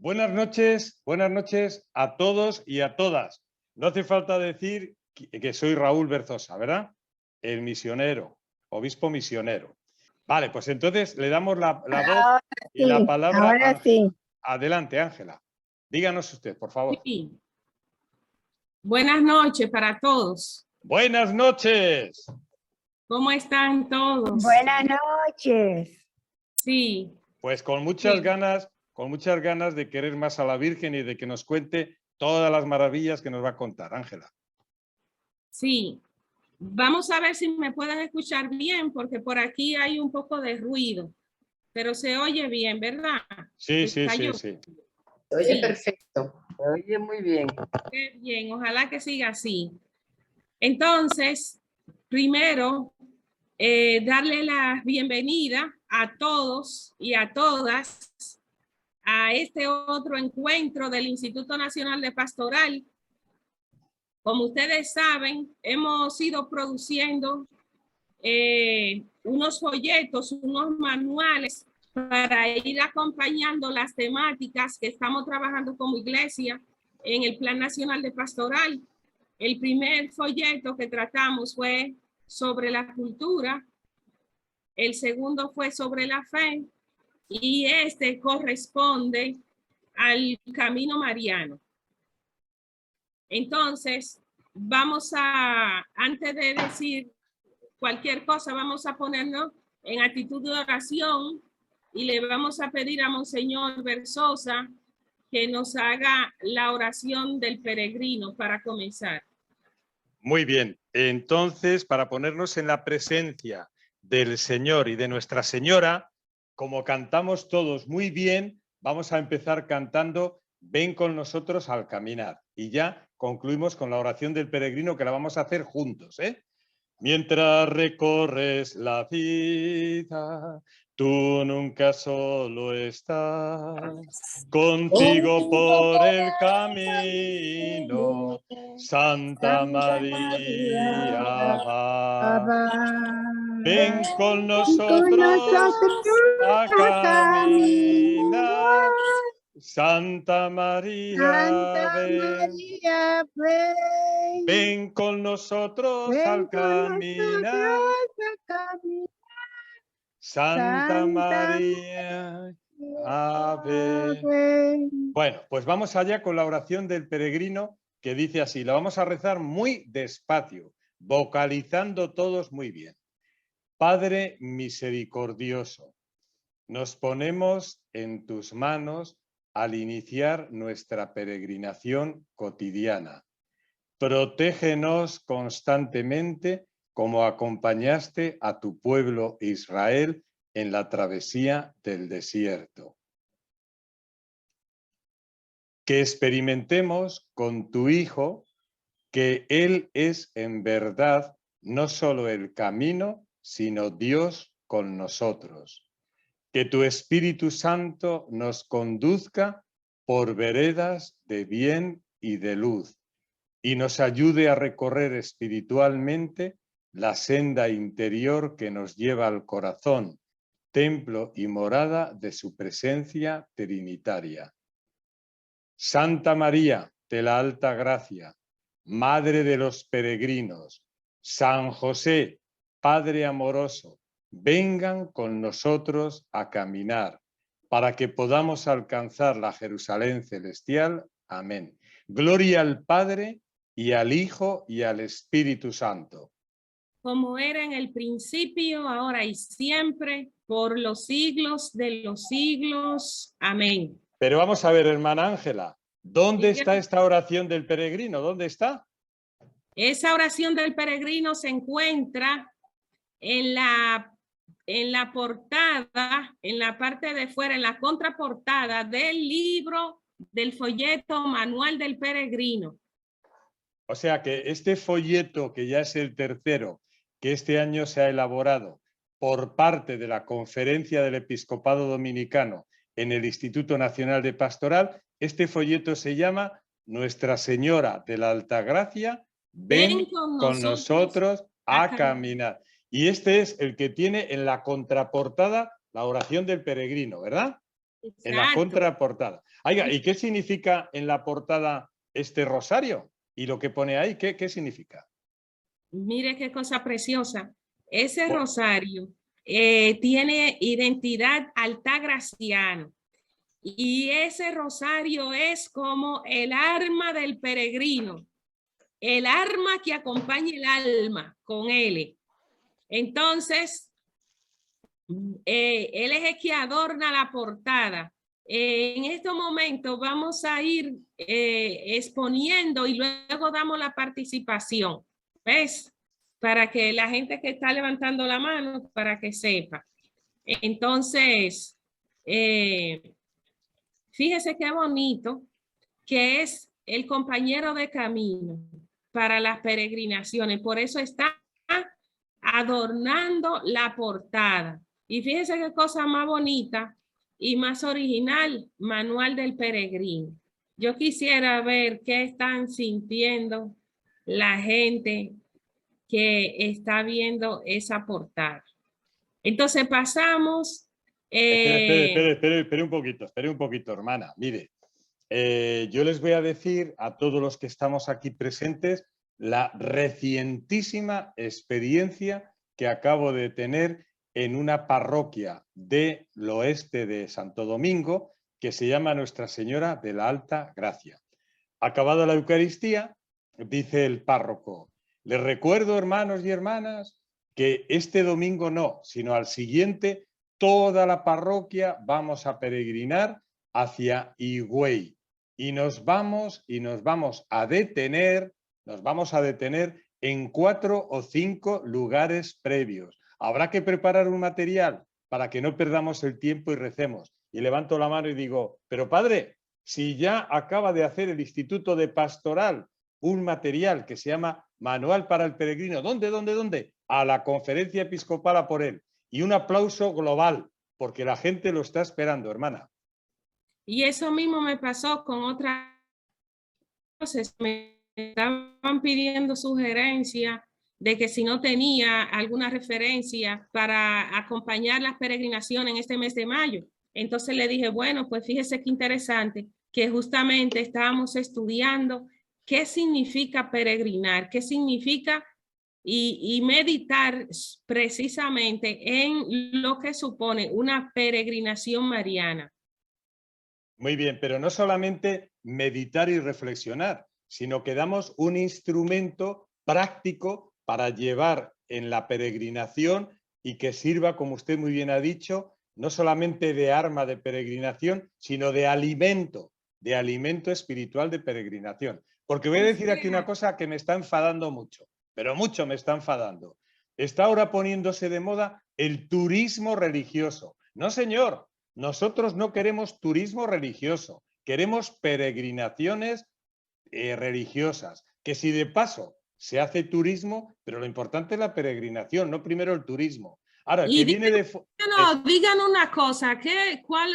buenas noches a todos y a todas. No hace falta decir que soy Raúl Berzosa, ¿verdad? El misionero, obispo misionero. Vale, pues entonces le damos la voz y la palabra a Ángela. Sí. Adelante, Ángela. Díganos usted, por favor. Sí. Buenas noches para todos. Buenas noches. ¿Cómo están todos? Buenas noches. Sí. Pues con muchas ganas de querer más a la Virgen y de que nos cuente todas las maravillas que nos va a contar, Ángela. Sí. Vamos a ver si me puedes escuchar bien, porque por aquí hay un poco de ruido, pero se oye bien, ¿verdad? Sí. Se oye perfecto, se oye muy bien. Qué bien, ojalá que siga así. Entonces, primero, darle la bienvenida a todos y a todas a este otro encuentro del Instituto Nacional de Pastoral. Como ustedes saben, hemos ido produciendo unos folletos, unos manuales para ir acompañando las temáticas que estamos trabajando como iglesia en el Plan Nacional de Pastoral. El primer folleto que tratamos fue sobre la cultura, el segundo fue sobre la fe y este corresponde al camino mariano. Entonces, antes de decir cualquier cosa, vamos a ponernos en actitud de oración y le vamos a pedir a Monseñor Berzosa que nos haga la oración del peregrino para comenzar. Muy bien, entonces para ponernos en la presencia del Señor y de Nuestra Señora, como cantamos todos muy bien, vamos a empezar cantando Ven con nosotros al caminar y ya concluimos con la oración del peregrino que la vamos a hacer juntos, ¿eh? Mientras recorres la vida, tú nunca solo estás, contigo por el camino, Santa María va. Ven con nosotros a caminar, Santa María, ven con nosotros al caminar. Santa María, ave. Bueno, pues vamos allá con la oración del peregrino que dice así. La vamos a rezar muy despacio, vocalizando todos muy bien. Padre misericordioso, nos ponemos en tus manos al iniciar nuestra peregrinación cotidiana. Protégenos constantemente como acompañaste a tu pueblo Israel en la travesía del desierto. Que experimentemos con tu Hijo que Él es en verdad no solo el camino, sino Dios con nosotros. Que tu Espíritu Santo nos conduzca por veredas de bien y de luz y nos ayude a recorrer espiritualmente la senda interior que nos lleva al corazón, templo y morada de su presencia trinitaria. Santa María de la Alta Gracia, Madre de los peregrinos, San José, Padre amoroso, vengan con nosotros a caminar para que podamos alcanzar la Jerusalén celestial. Amén. Gloria al Padre y al Hijo y al Espíritu Santo. Como era en el principio, ahora y siempre, por los siglos de los siglos. Amén. Pero vamos a ver, hermana Ángela, ¿dónde está esta oración del peregrino? ¿Dónde está? Esa oración del peregrino se encuentra en la portada, en la parte de fuera, en la contraportada del libro del folleto Manual del Peregrino. O sea que este folleto, que ya es el tercero, que este año se ha elaborado por parte de la Conferencia del Episcopado Dominicano en el Instituto Nacional de Pastoral, este folleto se llama Nuestra Señora de la Altagracia, ven con nosotros a caminar. Y este es el que tiene en la contraportada la oración del peregrino, ¿verdad? En la Exacto. contraportada. Oiga, ¿y qué significa en la portada este rosario? ¿Y lo que pone ahí, qué significa? Mire qué cosa preciosa. Ese Bueno. rosario tiene identidad altagraciana. Y ese rosario es como el arma del peregrino, el arma que acompaña el alma con él. Entonces, él es el que adorna la portada. En estos momentos vamos a ir exponiendo y luego damos la participación. ¿Ves? Para que la gente que está levantando la mano, para que sepa. Entonces, fíjese qué bonito que es el compañero de camino para las peregrinaciones. Por eso está adornando la portada. Y fíjese qué cosa más bonita y más original, Manual del Peregrino. Yo quisiera ver qué están sintiendo la gente que está viendo esa portada. Entonces pasamos... Espere un poquito, hermana. Mire, yo les voy a decir a todos los que estamos aquí presentes la recientísima experiencia que acabo de tener en una parroquia del oeste de Santo Domingo que se llama Nuestra Señora de la Alta Gracia. Acabada la Eucaristía, dice el párroco, les recuerdo, hermanos y hermanas, que este domingo no, sino al siguiente, toda la parroquia vamos a peregrinar hacia Higüey y nos vamos a detener en 4 o 5 lugares previos. Habrá que preparar un material para que no perdamos el tiempo y recemos. Y levanto la mano y digo, pero padre, si ya acaba de hacer el Instituto de Pastoral un material que se llama Manual para el Peregrino, ¿dónde? A la Conferencia Episcopal a por él. Y un aplauso global, porque la gente lo está esperando, hermana. Y eso mismo me pasó con otras cosas. Me estaban pidiendo sugerencias de que si no tenía alguna referencia para acompañar las peregrinaciones en este mes de mayo. Entonces le dije, bueno, pues fíjese qué interesante que justamente estábamos estudiando qué significa peregrinar, qué significa y meditar precisamente en lo que supone una peregrinación mariana. Muy bien, pero no solamente meditar y reflexionar, sino que damos un instrumento práctico para llevar en la peregrinación y que sirva, como usted muy bien ha dicho, no solamente de arma de peregrinación, sino de alimento espiritual de peregrinación. Porque voy a decir aquí una cosa que me está enfadando mucho, pero mucho me está enfadando. Está ahora poniéndose de moda el turismo religioso. No, señor. Nosotros no queremos turismo religioso, queremos peregrinaciones religiosas, que si de paso se hace turismo, pero lo importante es la peregrinación, no primero el turismo. Ahora, el que viene de... Digan una cosa,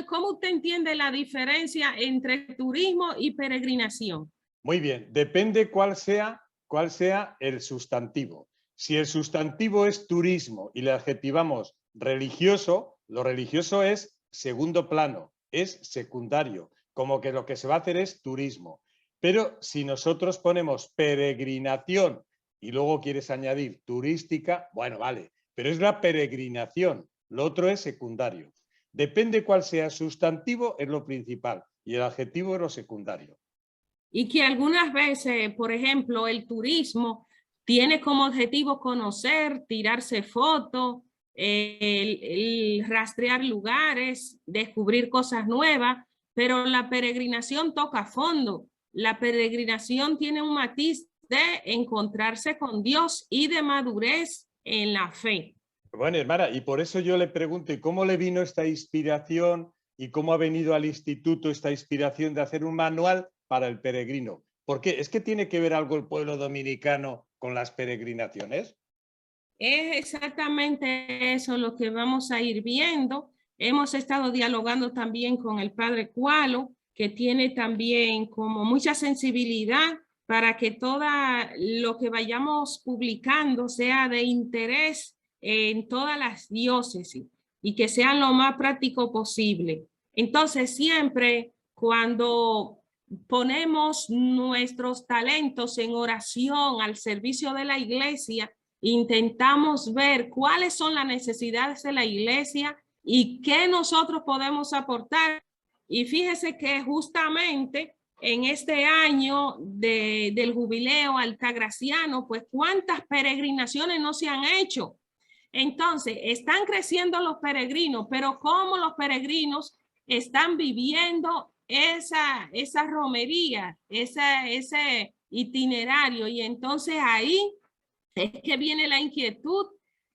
¿cómo usted entiende la diferencia entre turismo y peregrinación? Muy bien, depende cuál sea el sustantivo. Si el sustantivo es turismo y le adjetivamos religioso, lo religioso es segundo plano, es secundario, como que lo que se va a hacer es turismo. Pero si nosotros ponemos peregrinación y luego quieres añadir turística, bueno, vale, pero es la peregrinación, lo otro es secundario. Depende cuál sea el sustantivo, es lo principal y el adjetivo es lo secundario. Y que algunas veces, por ejemplo, el turismo tiene como objetivo conocer, tirarse fotos, el rastrear lugares, descubrir cosas nuevas, pero la peregrinación toca a fondo. La peregrinación tiene un matiz de encontrarse con Dios y de madurez en la fe. Bueno, hermana, y por eso yo le pregunto, ¿y cómo le vino esta inspiración y cómo ha venido al instituto esta inspiración de hacer un manual para el peregrino? ¿Por qué? ¿Es que tiene que ver algo el pueblo dominicano con las peregrinaciones? Es exactamente eso lo que vamos a ir viendo. Hemos estado dialogando también con el padre Cualo, que tiene también como mucha sensibilidad para que todo lo que vayamos publicando sea de interés en todas las diócesis y que sean lo más práctico posible. Entonces, siempre cuando ponemos nuestros talentos en oración al servicio de la iglesia, intentamos ver cuáles son las necesidades de la iglesia y qué nosotros podemos aportar. Y fíjese que justamente en este año del jubileo altagraciano, pues cuántas peregrinaciones no se han hecho. Entonces, están creciendo los peregrinos, pero cómo los peregrinos están viviendo esa romería, ese itinerario. Y entonces ahí es que viene la inquietud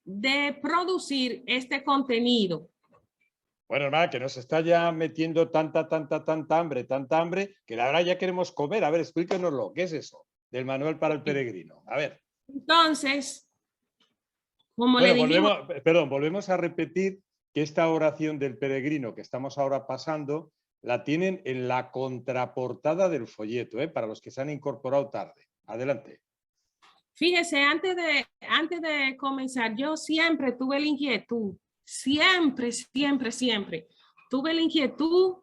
de producir este contenido. Bueno, hermana, que nos está ya metiendo tanta hambre, que ahora ya queremos comer. A ver, explíquenoslo. ¿Qué es eso del manual para el peregrino? A ver. Entonces, como bueno, le dijimos... volvemos a repetir que esta oración del peregrino que estamos ahora pasando la tienen en la contraportada del folleto, para los que se han incorporado tarde. Adelante. Fíjese, antes de comenzar, yo siempre tuve la inquietud, siempre tuve la inquietud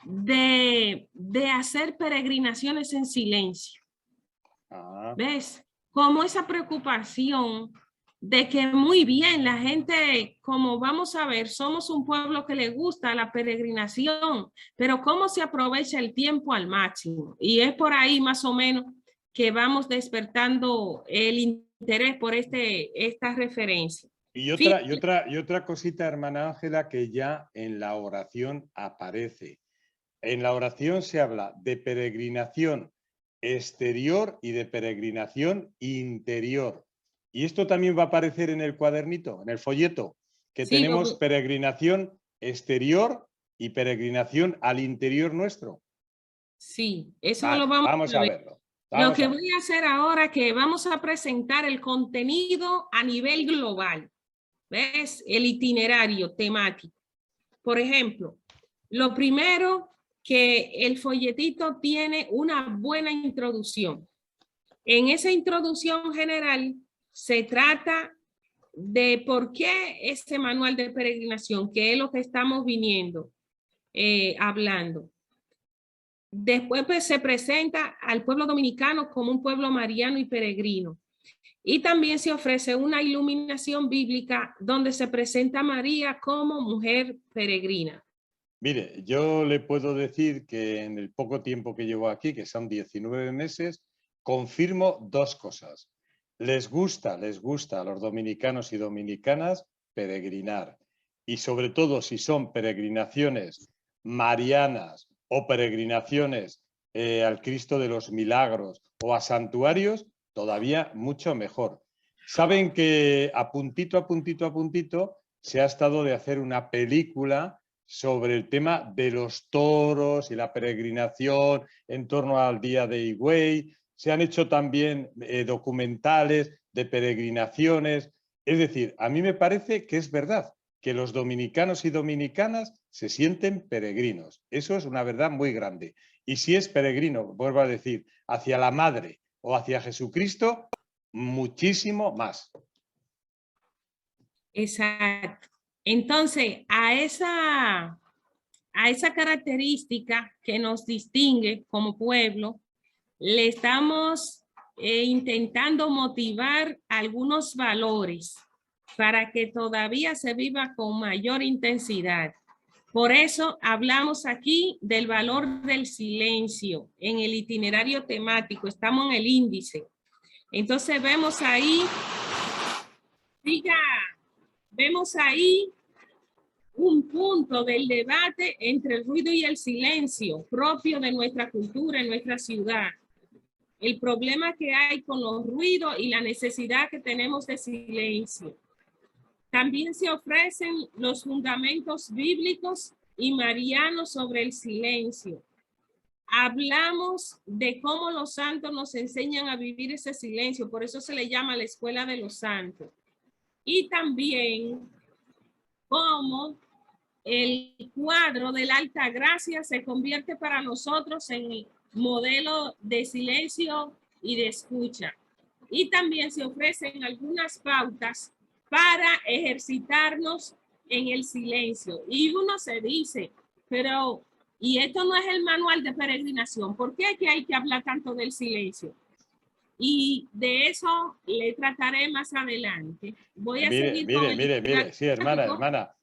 de hacer peregrinaciones en silencio. ¿Ves? Como esa preocupación de que muy bien la gente, como vamos a ver, somos un pueblo que le gusta la peregrinación, pero cómo se aprovecha el tiempo al máximo. Y es por ahí más o menos que vamos despertando el interés por esta referencia. Y otra cosita, hermana Ángela, que ya en la oración aparece. En la oración se habla de peregrinación exterior y de peregrinación interior. Y esto también va a aparecer en el cuadernito, en el folleto, que sí, tenemos peregrinación exterior y peregrinación al interior nuestro. Sí, eso vale, vamos a verlo. Lo que voy a hacer ahora es que vamos a presentar el contenido a nivel global. ¿Ves? El itinerario temático. Por ejemplo, lo primero, que el folletito tiene una buena introducción. En esa introducción general se trata de por qué este manual de peregrinación, que es lo que estamos viniendo hablando. Después pues, se presenta al pueblo dominicano como un pueblo mariano y peregrino. Y también se ofrece una iluminación bíblica donde se presenta a María como mujer peregrina. Mire, yo le puedo decir que en el poco tiempo que llevo aquí, que son 19 meses, confirmo dos cosas. Les gusta a los dominicanos y dominicanas peregrinar. Y sobre todo si son peregrinaciones marianas o peregrinaciones al Cristo de los Milagros o a santuarios, todavía mucho mejor. Saben que a puntito se ha estado de hacer una película sobre el tema de los toros y la peregrinación en torno al día de Higüey. Se han hecho también documentales de peregrinaciones. Es decir, a mí me parece que es verdad que los dominicanos y dominicanas se sienten peregrinos. Eso es una verdad muy grande. Y si es peregrino, vuelvo a decir, hacia la Madre o hacia Jesucristo, muchísimo más. Exacto. Entonces, a esa característica que nos distingue como pueblo, le estamos intentando motivar algunos valores para que todavía se viva con mayor intensidad. Por eso hablamos aquí del valor del silencio en el itinerario temático. Estamos en el índice. Entonces vemos ahí, vemos ahí un punto del debate entre el ruido y el silencio propio de nuestra cultura en nuestra ciudad. El problema que hay con los ruidos y la necesidad que tenemos de silencio. También se ofrecen los fundamentos bíblicos y marianos sobre el silencio. Hablamos de cómo los santos nos enseñan a vivir ese silencio, por eso se le llama la escuela de los santos. Y también cómo el cuadro de la Alta Gracia se convierte para nosotros en modelo de silencio y de escucha. Y también se ofrecen algunas pautas para ejercitarnos en el silencio. Y uno se dice, Pero, y esto no es el manual de peregrinación. ¿Por qué aquí hay que hablar tanto del silencio? Y de eso le trataré más adelante. Voy a seguir con el Mire. Sí, hermana,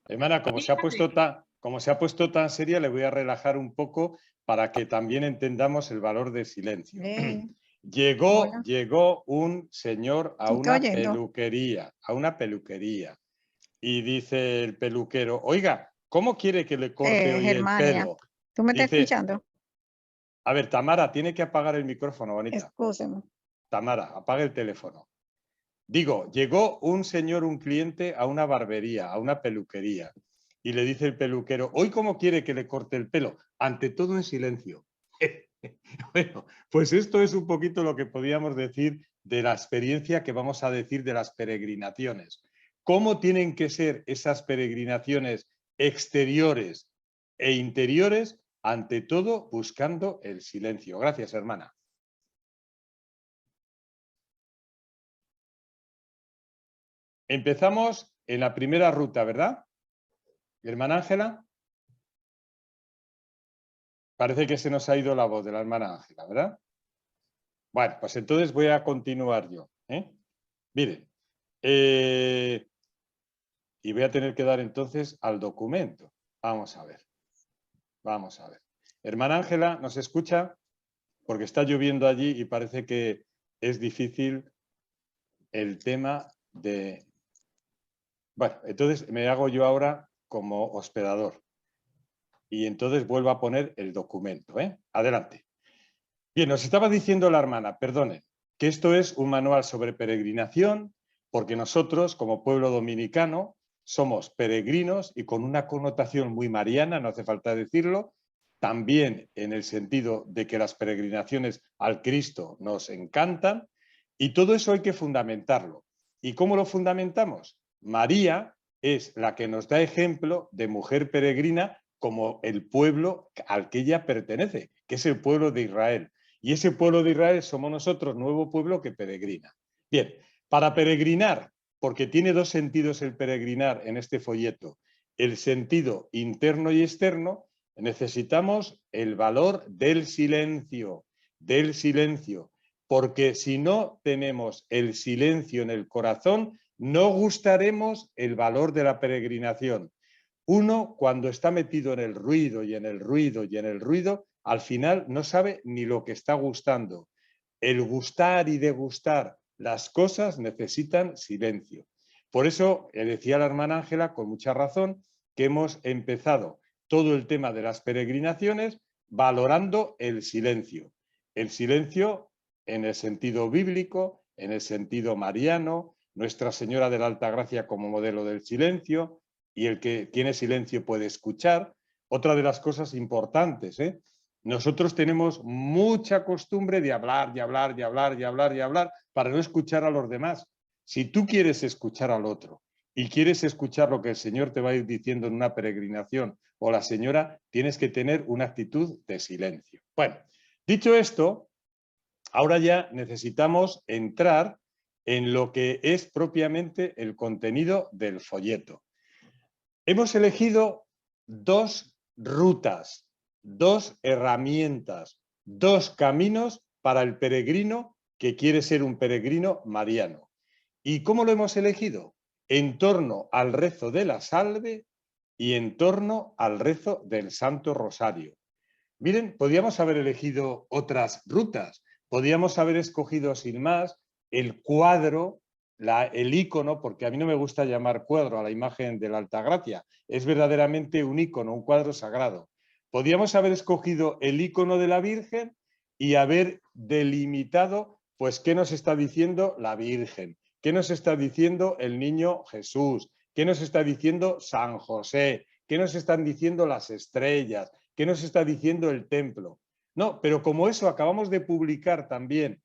como se ha puesto tan seria, le voy a relajar un poco para que también entendamos el valor del silencio. Llegó un señor a una peluquería y dice el peluquero, oiga, ¿cómo quiere que le corte hoy el Germania, pelo? ¿tú me estás Dice, escuchando? a ver, Tamara, tiene que apagar el micrófono, bonita. Excúseme. Tamara, apaga el teléfono. Digo, llegó un señor, un cliente a una barbería, a una peluquería, y le dice el peluquero, ¿hoy cómo quiere que le corte el pelo? Ante todo en silencio. Bueno, pues esto es un poquito lo que podríamos decir de la experiencia que vamos a decir de las peregrinaciones. ¿Cómo tienen que ser esas peregrinaciones exteriores e interiores? Ante todo, buscando el silencio. Gracias, hermana. Empezamos en la primera ruta, ¿verdad? Hermana Ángela. Parece que se nos ha ido la voz de la hermana Ángela, ¿verdad? Bueno, pues entonces voy a continuar yo. Miren, y voy a tener que dar entonces al documento. Vamos a ver. Hermana Ángela, ¿nos escucha? Porque está lloviendo allí y parece que es difícil el tema de... Bueno, entonces me hago yo ahora como hospedador. Y entonces vuelvo a poner el documento. Adelante. Bien, nos estaba diciendo la hermana, perdone, que esto es un manual sobre peregrinación, porque nosotros, como pueblo dominicano, somos peregrinos y con una connotación muy mariana, no hace falta decirlo, también en el sentido de que las peregrinaciones al Cristo nos encantan, y todo eso hay que fundamentarlo. ¿Y cómo lo fundamentamos? María es la que nos da ejemplo de mujer peregrina como el pueblo al que ella pertenece, que es el pueblo de Israel. Y ese pueblo de Israel somos nosotros, nuevo pueblo que peregrina. Bien, para peregrinar, porque tiene dos sentidos el peregrinar en este folleto, el sentido interno y externo, necesitamos el valor del silencio, porque si no tenemos el silencio en el corazón, no gustaremos el valor de la peregrinación. Uno, cuando está metido en el ruido y en el ruido y en el ruido, al final no sabe ni lo que está gustando. El gustar y degustar las cosas necesitan silencio. Por eso decía la hermana Ángela, con mucha razón, que hemos empezado todo el tema de las peregrinaciones valorando el silencio. El silencio en el sentido bíblico, en el sentido mariano, Nuestra Señora de la Altagracia como modelo del silencio, y el que tiene silencio puede escuchar. Otra de las cosas importantes, nosotros tenemos mucha costumbre de hablar para no escuchar a los demás. Si tú quieres escuchar al otro y quieres escuchar lo que el Señor te va a ir diciendo en una peregrinación o la señora, tienes que tener una actitud de silencio. Bueno, dicho esto, ahora ya necesitamos entrar en lo que es propiamente el contenido del folleto. Hemos elegido dos rutas, dos herramientas, dos caminos para el peregrino que quiere ser un peregrino mariano. ¿Y cómo lo hemos elegido? En torno al rezo de la Salve y en torno al rezo del Santo Rosario. Miren, podíamos haber elegido otras rutas, podíamos haber escogido sin más el cuadro, el icono, porque a mí no me gusta llamar cuadro a la imagen de la Altagracia, es verdaderamente un icono, un cuadro sagrado. Podíamos haber escogido el icono de la Virgen y haber delimitado, pues, qué nos está diciendo la Virgen, qué nos está diciendo el niño Jesús, qué nos está diciendo San José, qué nos están diciendo las estrellas, qué nos está diciendo el templo. No, pero como eso acabamos de publicar también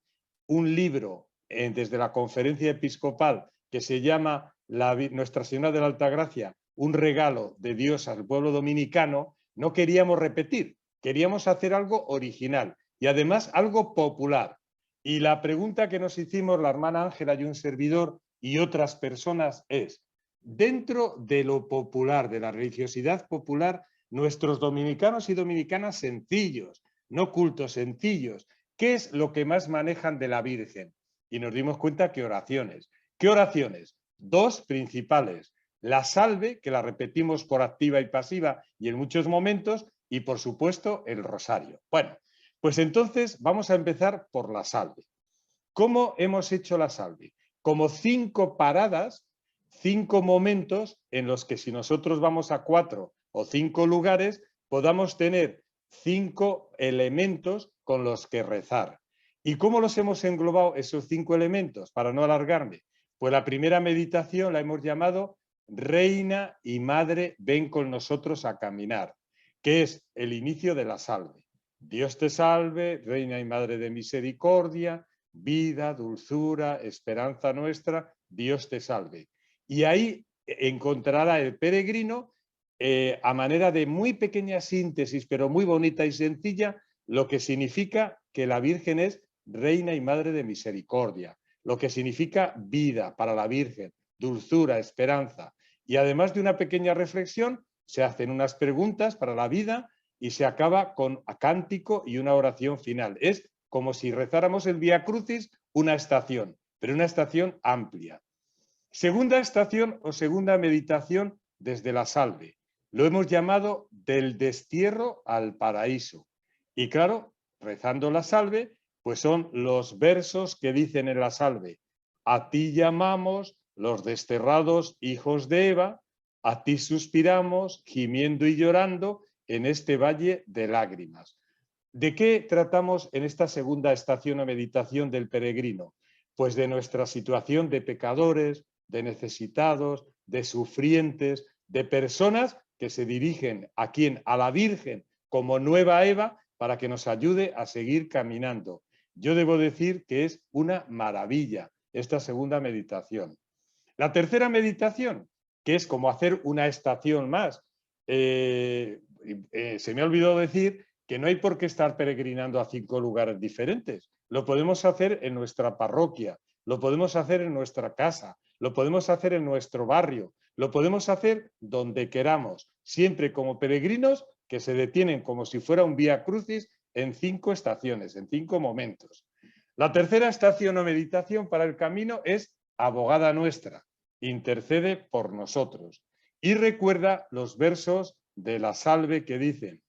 un libro desde la conferencia episcopal que se llama Nuestra Señora de la Altagracia, un regalo de Dios al pueblo dominicano, no queríamos repetir, queríamos hacer algo original y además algo popular. Y la pregunta que nos hicimos la hermana Ángela y un servidor y otras personas es, dentro de lo popular, de la religiosidad popular, nuestros dominicanos y dominicanas sencillos, no cultos, sencillos. ¿Qué es lo que más manejan de la Virgen? Y nos dimos cuenta que oraciones. ¿Qué oraciones? Dos principales. La salve, que la repetimos por activa y pasiva y en muchos momentos, y por supuesto el rosario. Bueno, pues entonces vamos a empezar por la salve. ¿Cómo hemos hecho la salve? Como 5 paradas, 5 momentos en los que si nosotros vamos a 4 o 5 lugares, podamos tener 5 elementos con los que rezar. ¿Y cómo los hemos englobado esos 5 elementos? Para no alargarme. Pues la primera meditación la hemos llamado Reina y Madre, ven con nosotros a caminar, que es el inicio de la salve. Dios te salve, Reina y Madre de misericordia, vida, dulzura, esperanza nuestra, Dios te salve. Y ahí encontrará el peregrino, a manera de muy pequeña síntesis, pero muy bonita y sencilla, lo que significa que la Virgen es Reina y Madre de misericordia, lo que significa vida para la Virgen, dulzura, esperanza. Y además de una pequeña reflexión, se hacen unas preguntas para la vida y se acaba con cántico y una oración final. Es como si rezáramos el Vía Crucis, una estación, pero una estación amplia. Segunda estación o segunda meditación desde la salve. Lo hemos llamado del destierro al paraíso. Y claro, rezando la salve, pues son los versos que dicen en la salve: a ti llamamos los desterrados hijos de Eva, a ti suspiramos, gimiendo y llorando en este valle de lágrimas. ¿De qué tratamos en esta segunda estación o meditación del peregrino? Pues de nuestra situación de pecadores, de necesitados, de sufrientes, de personas que se dirigen a quién, a la Virgen como nueva Eva para que nos ayude a seguir caminando. Yo debo decir que es una maravilla esta segunda meditación. La tercera meditación, que es como hacer una estación más, se me ha olvidado decir que no hay por qué estar peregrinando a 5 lugares diferentes. Lo podemos hacer en nuestra parroquia, lo podemos hacer en nuestra casa, lo podemos hacer en nuestro barrio, lo podemos hacer donde queramos, siempre como peregrinos que se detienen como si fuera un Vía Crucis en 5 estaciones, en 5 momentos. La tercera estación o meditación para el camino es abogada nuestra, intercede por nosotros. Y recuerda los versos de la salve que dicen: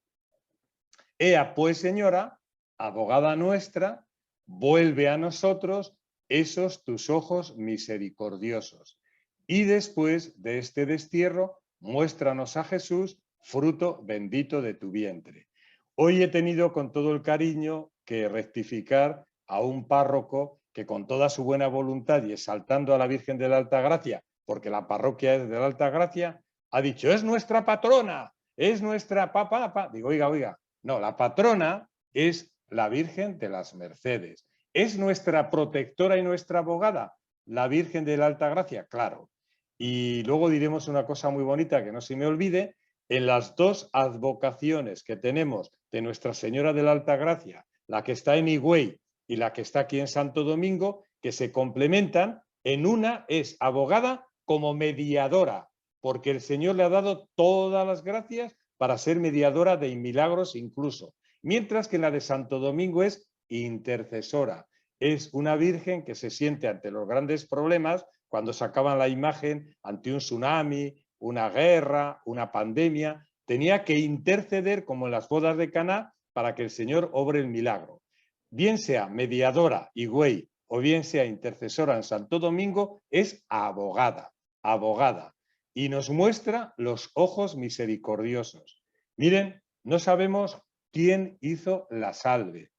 ea pues, Señora, abogada nuestra, vuelve a nosotros esos tus ojos misericordiosos. Y después de este destierro, muéstranos a Jesús, fruto bendito de tu vientre. Hoy he tenido con todo el cariño que rectificar a un párroco que con toda su buena voluntad y exaltando a la Virgen de la Altagracia, porque la parroquia es de la Altagracia, ha dicho: es nuestra patrona, es nuestra papá. Digo, oiga, no, la patrona es la Virgen de las Mercedes. ¿Es nuestra protectora y nuestra abogada la Virgen de la Altagracia? Claro. Y luego diremos una cosa muy bonita que no se me olvide: en las 2 advocaciones que tenemos de Nuestra Señora de la Altagracia, la que está en Higüey y la que está aquí en Santo Domingo, que se complementan, en una es abogada como mediadora, porque el Señor le ha dado todas las gracias para ser mediadora de milagros incluso, mientras que en la de Santo Domingo es intercesora. Es una virgen que se siente ante los grandes problemas, cuando sacaban la imagen ante un tsunami, una guerra, una pandemia, tenía que interceder como en las bodas de Caná para que el Señor obre el milagro. Bien sea mediadora, Higüey, o bien sea intercesora en Santo Domingo, es abogada, abogada. Y nos muestra los ojos misericordiosos. Miren, no sabemos quién hizo la salve.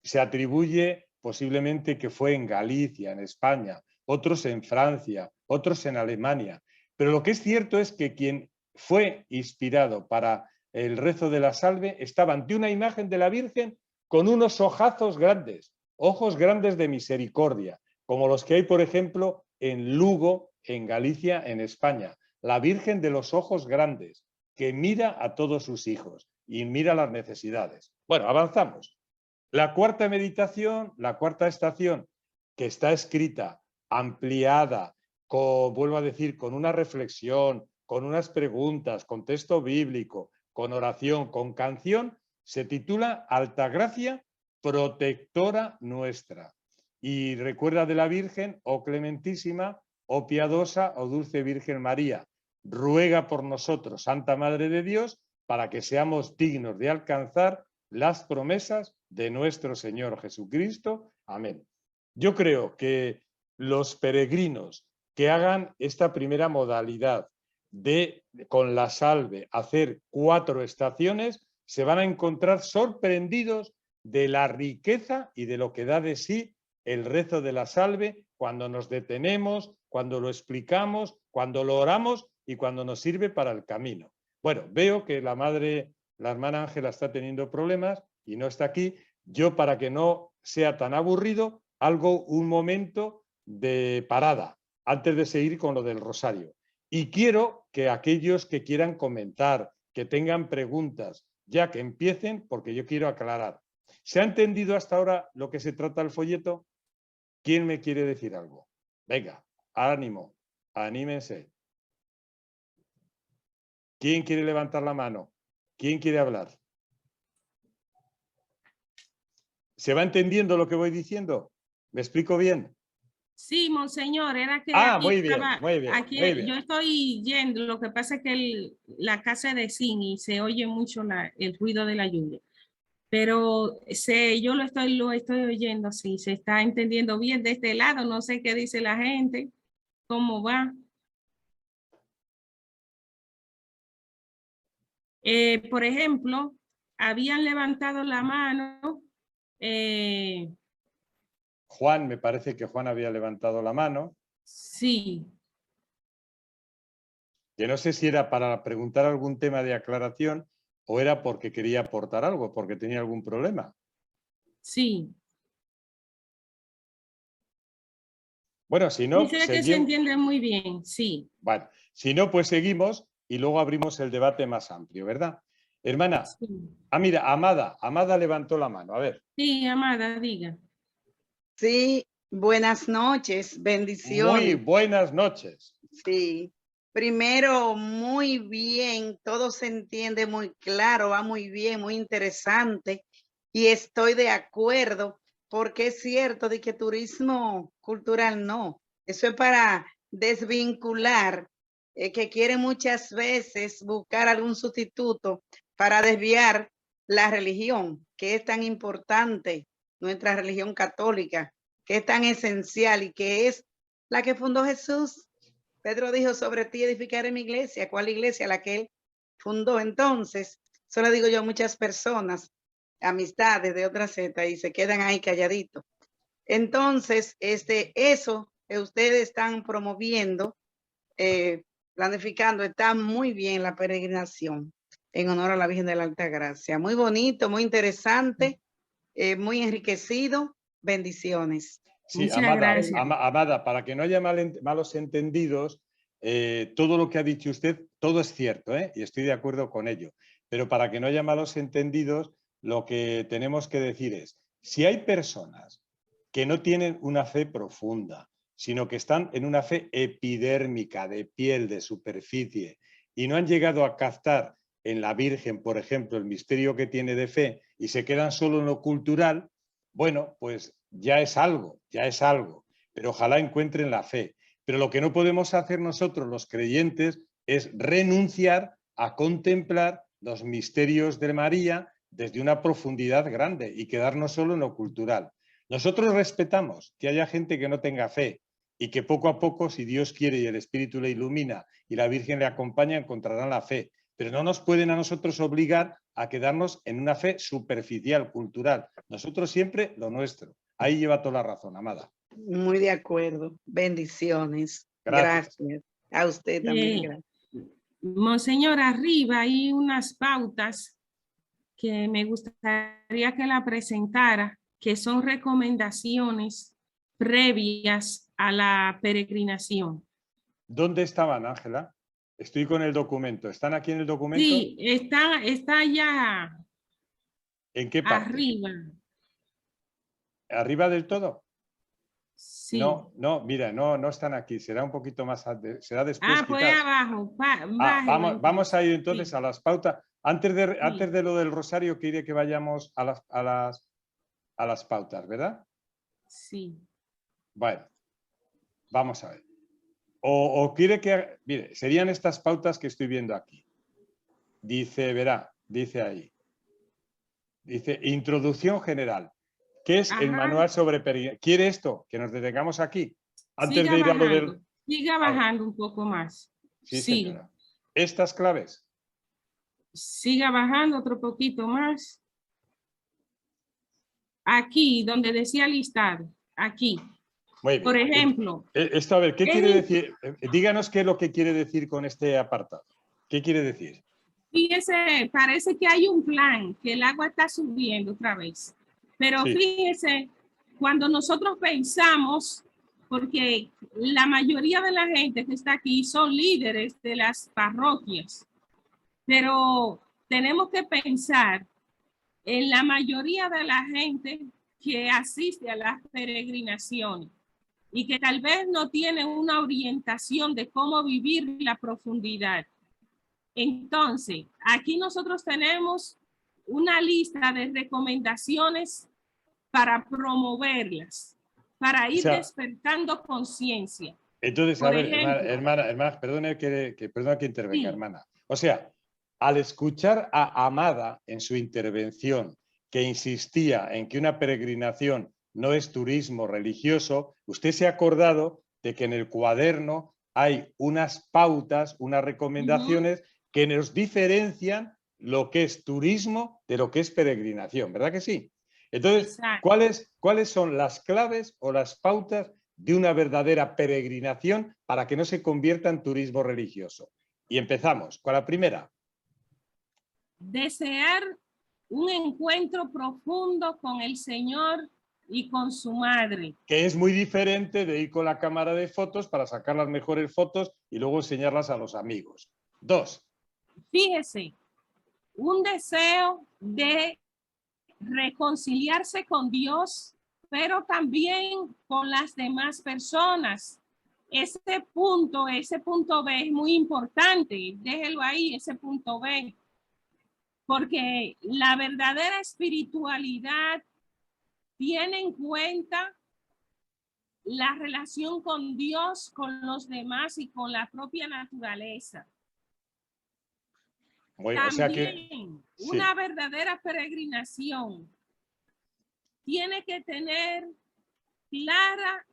Se atribuye posiblemente que fue en Galicia, en España, otros en Francia, otros en Alemania. Pero lo que es cierto es que quien fue inspirado para el rezo de la salve estaba ante una imagen de la Virgen con unos ojazos grandes, ojos grandes de misericordia, como los que hay, por ejemplo, en Lugo, en Galicia, en España. La Virgen de los ojos grandes, que mira a todos sus hijos y mira las necesidades. Bueno, avanzamos. La cuarta meditación, la cuarta estación, que está escrita, ampliada, vuelvo a decir, con una reflexión, con unas preguntas, con texto bíblico, con oración, con canción, se titula Altagracia, protectora nuestra. Y recuerda de la Virgen, oh clementísima, oh piadosa, oh dulce Virgen María, ruega por nosotros, Santa Madre de Dios, para que seamos dignos de alcanzar las promesas de nuestro Señor Jesucristo. Amén. Yo creo que los peregrinos que hagan esta primera modalidad de, con la salve, hacer 4 estaciones, se van a encontrar sorprendidos de la riqueza y de lo que da de sí el rezo de la salve cuando nos detenemos, cuando lo explicamos, cuando lo oramos y cuando nos sirve para el camino. Bueno, veo que la hermana Ángela está teniendo problemas y no está aquí. Yo, para que no sea tan aburrido, hago un momento de parada antes de seguir con lo del rosario. Y quiero que aquellos que quieran comentar, que tengan preguntas, ya que empiecen, porque yo quiero aclarar. ¿Se ha entendido hasta ahora lo que se trata el folleto? ¿Quién me quiere decir algo? Venga, ánimo, anímense. ¿Quién quiere levantar la mano? ¿Quién quiere hablar? ¿Se va entendiendo lo que voy diciendo? ¿Me explico bien? Sí, monseñor, era que Ah, aquí muy bien, estaba, muy bien, aquí muy bien. yo estoy yendo, lo que pasa es que la casa es de zinc y se oye mucho el ruido de la lluvia. Pero yo lo estoy oyendo, sí, se está entendiendo bien de este lado, no sé qué dice la gente, cómo va. Por ejemplo, habían levantado la mano. Juan, me parece que Juan había levantado la mano. Sí. Que no sé si era para preguntar algún tema de aclaración o era porque quería aportar algo, porque tenía algún problema. Sí. Bueno, si no, Dice que se entiende muy bien, sí. Bueno, si no, pues seguimos y luego abrimos el debate más amplio, ¿verdad? Hermana, Sí, mira, Amada levantó la mano, a ver. sí, amada, diga. Sí, buenas noches, Muy bendiciones. buenas noches. Sí, primero, muy bien, todo se entiende muy claro, va muy bien, muy interesante. Y estoy de acuerdo, porque es cierto de que turismo cultural no, eso es para desvincular, que quieren muchas veces buscar algún sustituto para desviar la religión, que es tan importante, nuestra religión católica, que es tan esencial y que es la que fundó Jesús. Pedro dijo, sobre ti edificaré mi iglesia. ¿Cuál iglesia? La que él fundó. Entonces, eso le digo yo a muchas personas, amistades de otra seta, y se quedan ahí calladitos. Entonces, eso que ustedes están promoviendo, planificando, está muy bien la peregrinación en honor a la Virgen de la Alta Gracia. Muy bonito, muy interesante, muy enriquecido. Bendiciones. Sí, Muchas Amada, gracias. Amada, para que no haya malos entendidos, todo lo que ha dicho usted, todo es cierto, y estoy de acuerdo con ello. Pero para que no haya malos entendidos, lo que tenemos que decir es, si hay personas que no tienen una fe profunda, sino que están en una fe epidérmica, de piel, de superficie, y no han llegado a captar en la Virgen, por ejemplo, el misterio que tiene de fe, y se quedan solo en lo cultural, bueno, pues ya es algo, pero ojalá encuentren la fe. Pero lo que no podemos hacer nosotros, los creyentes, es renunciar a contemplar los misterios de María desde una profundidad grande y quedarnos solo en lo cultural. Nosotros respetamos que haya gente que no tenga fe y que poco a poco, si Dios quiere y el Espíritu le ilumina y la Virgen le acompaña, encontrarán la fe. Pero no nos pueden a nosotros obligar a quedarnos en una fe superficial, cultural. Nosotros siempre lo nuestro. Ahí lleva toda la razón, Amada. Muy de acuerdo. Bendiciones. Gracias. Gracias. A usted también. Gracias. Monseñor, arriba hay unas pautas que me gustaría que la presentara, que son recomendaciones previas a la peregrinación. ¿Dónde estaban, Ángela? Estoy con el documento. ¿Están aquí en el documento? Sí, está ya ¿En qué parte? arriba. ¿Arriba del todo? Sí. No, mira, no están aquí. Será un poquito más, será después. Ah, pues quizás. abajo. Vamos a ir entonces sí. a las pautas. Antes de lo del rosario, quiere que vayamos a las pautas, ¿verdad? Sí. Bueno, vamos a ver. O quiere que... Mire, serían estas pautas que estoy viendo aquí. Dice, verá, dice ahí. Dice, introducción general. ¿Qué es el Ajá. manual sobre peregrinación? ¿Quiere esto? Que nos detengamos aquí. Antes Siga de ir a lo bajando. del... Siga bajando un poco más. Sí, Siga. señora. Estas claves. Siga bajando otro poquito más. Aquí, donde decía listado. Aquí. Muy bien. Por ejemplo. Esto, a ver, ¿qué quiere decir? Díganos qué es lo que quiere decir con este apartado. ¿Qué quiere decir? Fíjese, parece que hay un plan, que el agua está subiendo otra vez. Pero Sí. fíjese, cuando nosotros pensamos, porque la mayoría de la gente que está aquí son líderes de las parroquias, pero tenemos que pensar en la mayoría de la gente que asiste a las peregrinaciones y que tal vez no tiene una orientación de cómo vivir la profundidad. Entonces, aquí nosotros tenemos una lista de recomendaciones para promoverlas, para ir despertando conciencia. Entonces, Por a ver, ejemplo, hermana, perdone que intervenga, sí. hermana. O sea, al escuchar a Amada en su intervención, que insistía en que una peregrinación no es turismo religioso, usted se ha acordado de que en el cuaderno hay unas pautas, unas recomendaciones que nos diferencian lo que es turismo de lo que es peregrinación, ¿verdad que sí? Entonces, ¿cuáles son las claves o las pautas de una verdadera peregrinación para que no se convierta en turismo religioso? Y empezamos con la primera. Desear un encuentro profundo con el Señor y con su madre. Que es muy diferente de ir con la cámara de fotos para sacar las mejores fotos y luego enseñarlas a los amigos. 2. Fíjese, un deseo de reconciliarse con Dios, pero también con las demás personas. Ese punto B es muy importante. Déjelo ahí, ese punto B. Porque la verdadera espiritualidad tiene en cuenta la relación con Dios, con los demás y con la propia naturaleza. Bueno, también, o sea que, una verdadera peregrinación tiene que tener clara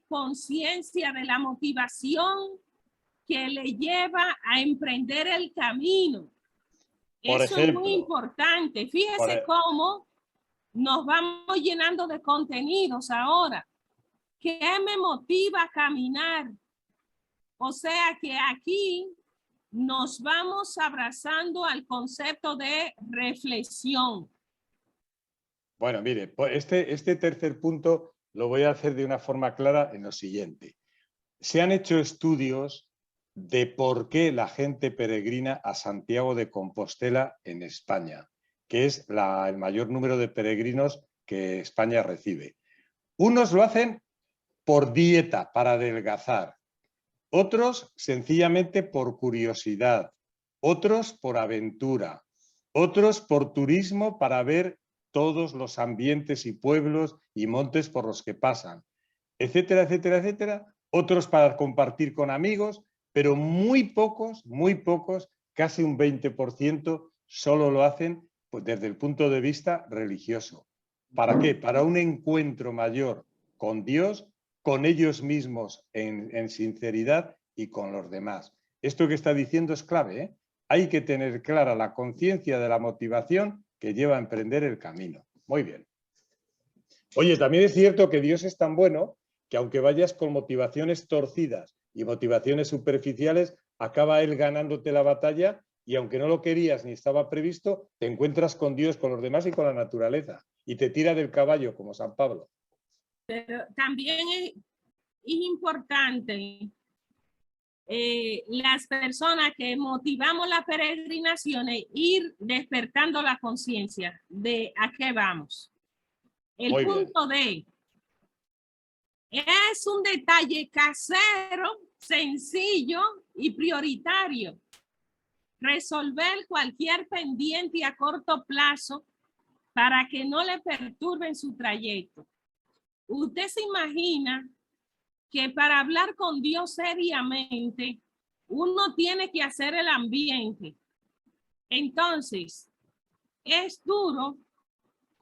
conciencia de la motivación que le lleva a emprender el camino. Por Eso ejemplo, es muy importante. Fíjese cómo nos vamos llenando de contenidos ahora. ¿Qué me motiva a caminar? O sea que aquí nos vamos abrazando al concepto de reflexión. Bueno, mire, este tercer punto lo voy a hacer de una forma clara en lo siguiente. Se han hecho estudios de por qué la gente peregrina a Santiago de Compostela en España, que es el mayor número de peregrinos que España recibe. Unos lo hacen por dieta, para adelgazar. Otros sencillamente por curiosidad. Otros por aventura. Otros por turismo para ver todos los ambientes y pueblos y montes por los que pasan, etcétera, etcétera, etcétera. Otros para compartir con amigos, pero muy pocos, casi un 20%, solo lo hacen pues, desde el punto de vista religioso. ¿Para qué? Para un encuentro mayor con Dios, con ellos mismos en sinceridad y con los demás. Esto que está diciendo es clave, ¿eh? Hay que tener clara la conciencia de la motivación que lleva a emprender el camino. Muy bien. Oye, también es cierto que Dios es tan bueno que aunque vayas con motivaciones torcidas y motivaciones superficiales, acaba Él ganándote la batalla y aunque no lo querías ni estaba previsto, te encuentras con Dios, con los demás y con la naturaleza y te tira del caballo como San Pablo. Pero también es importante las personas que motivamos las peregrinaciones ir despertando la conciencia de a qué vamos. El Muy punto D es un detalle casero, sencillo y prioritario. resolver cualquier pendiente a corto plazo para que no le perturben su trayecto. Usted se imagina que para hablar con Dios seriamente, uno tiene que hacer el ambiente. Entonces, es duro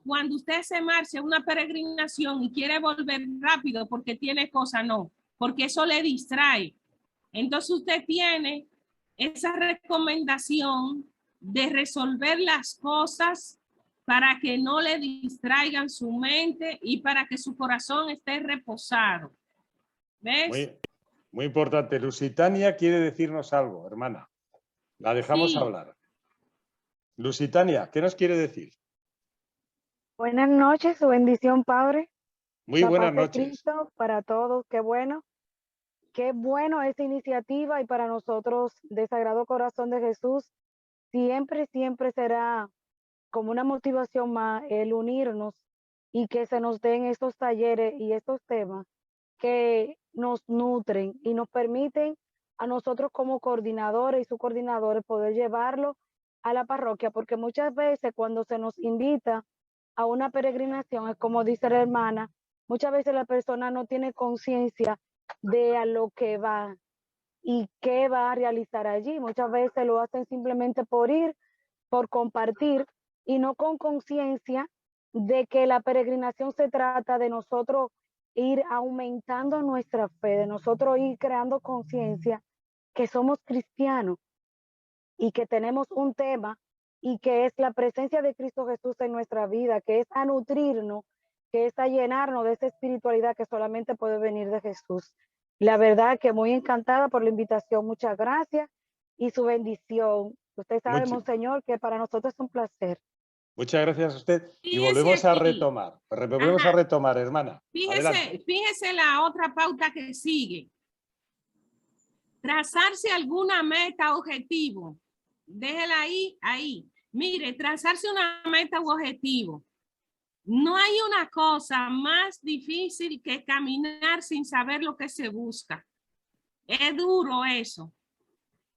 cuando usted se marcha a una peregrinación y quiere volver rápido porque tiene cosas, no, porque eso le distrae. Entonces usted tiene esa recomendación de resolver las cosas para que no le distraigan su mente y para que su corazón esté reposado. ¿Ves? Muy importante. Lusitania quiere decirnos algo, hermana. La dejamos Sí. hablar. Lusitania, ¿qué nos quiere decir? Buenas noches, su bendición, Padre. Muy La buenas paz de noches. Cristo para todos. Qué bueno esta iniciativa, y para nosotros de Sagrado Corazón de Jesús siempre será como una motivación más el unirnos y que se nos den estos talleres y estos temas que nos nutren y nos permiten a nosotros como coordinadores y subcoordinadores poder llevarlo a la parroquia, porque muchas veces cuando se nos invita a una peregrinación, es como dice la hermana, muchas veces la persona no tiene conciencia de a lo que va y qué va a realizar allí. Muchas veces lo hacen simplemente por ir, por compartir, y no con conciencia de que la peregrinación se trata de nosotros ir aumentando nuestra fe, de nosotros ir creando conciencia que somos cristianos y que tenemos un tema, y que es la presencia de Cristo Jesús en nuestra vida, que es a nutrirnos, que es a llenarnos de esa espiritualidad que solamente puede venir de Jesús. La verdad que muy encantada por la invitación. Muchas gracias y su bendición. Usted sabe, monseñor, que para nosotros es un placer. Muchas gracias a usted. Y Fíjese volvemos a aquí. retomar. Volvemos a retomar, hermana. Adelante. Fíjese la otra pauta que sigue. Trazarse alguna meta, objetivo. Déjela ahí. Mire, trazarse una meta u objetivo. No hay una cosa más difícil que caminar sin saber lo que se busca. Es duro eso.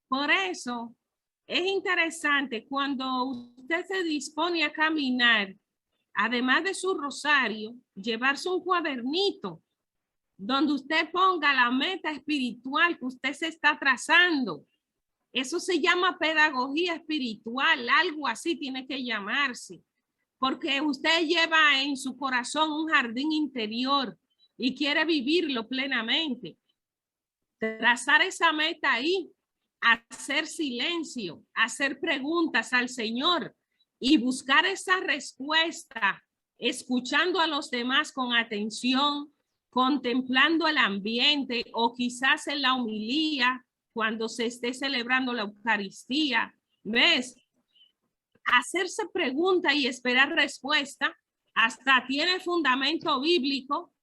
Por eso es interesante cuando usted se dispone a caminar, además de su rosario, llevarse un cuadernito donde usted ponga la meta espiritual que usted se está trazando. Eso se llama pedagogía espiritual, algo así tiene que llamarse, porque usted lleva en su corazón un jardín interior y quiere vivirlo plenamente. Trazar esa meta ahí, hacer silencio, hacer preguntas al Señor y buscar esa respuesta, escuchando a los demás con atención, contemplando el ambiente o quizás en la homilía cuando se esté celebrando la Eucaristía. ¿Ves? Hacerse pregunta y esperar respuesta hasta tiene fundamento bíblico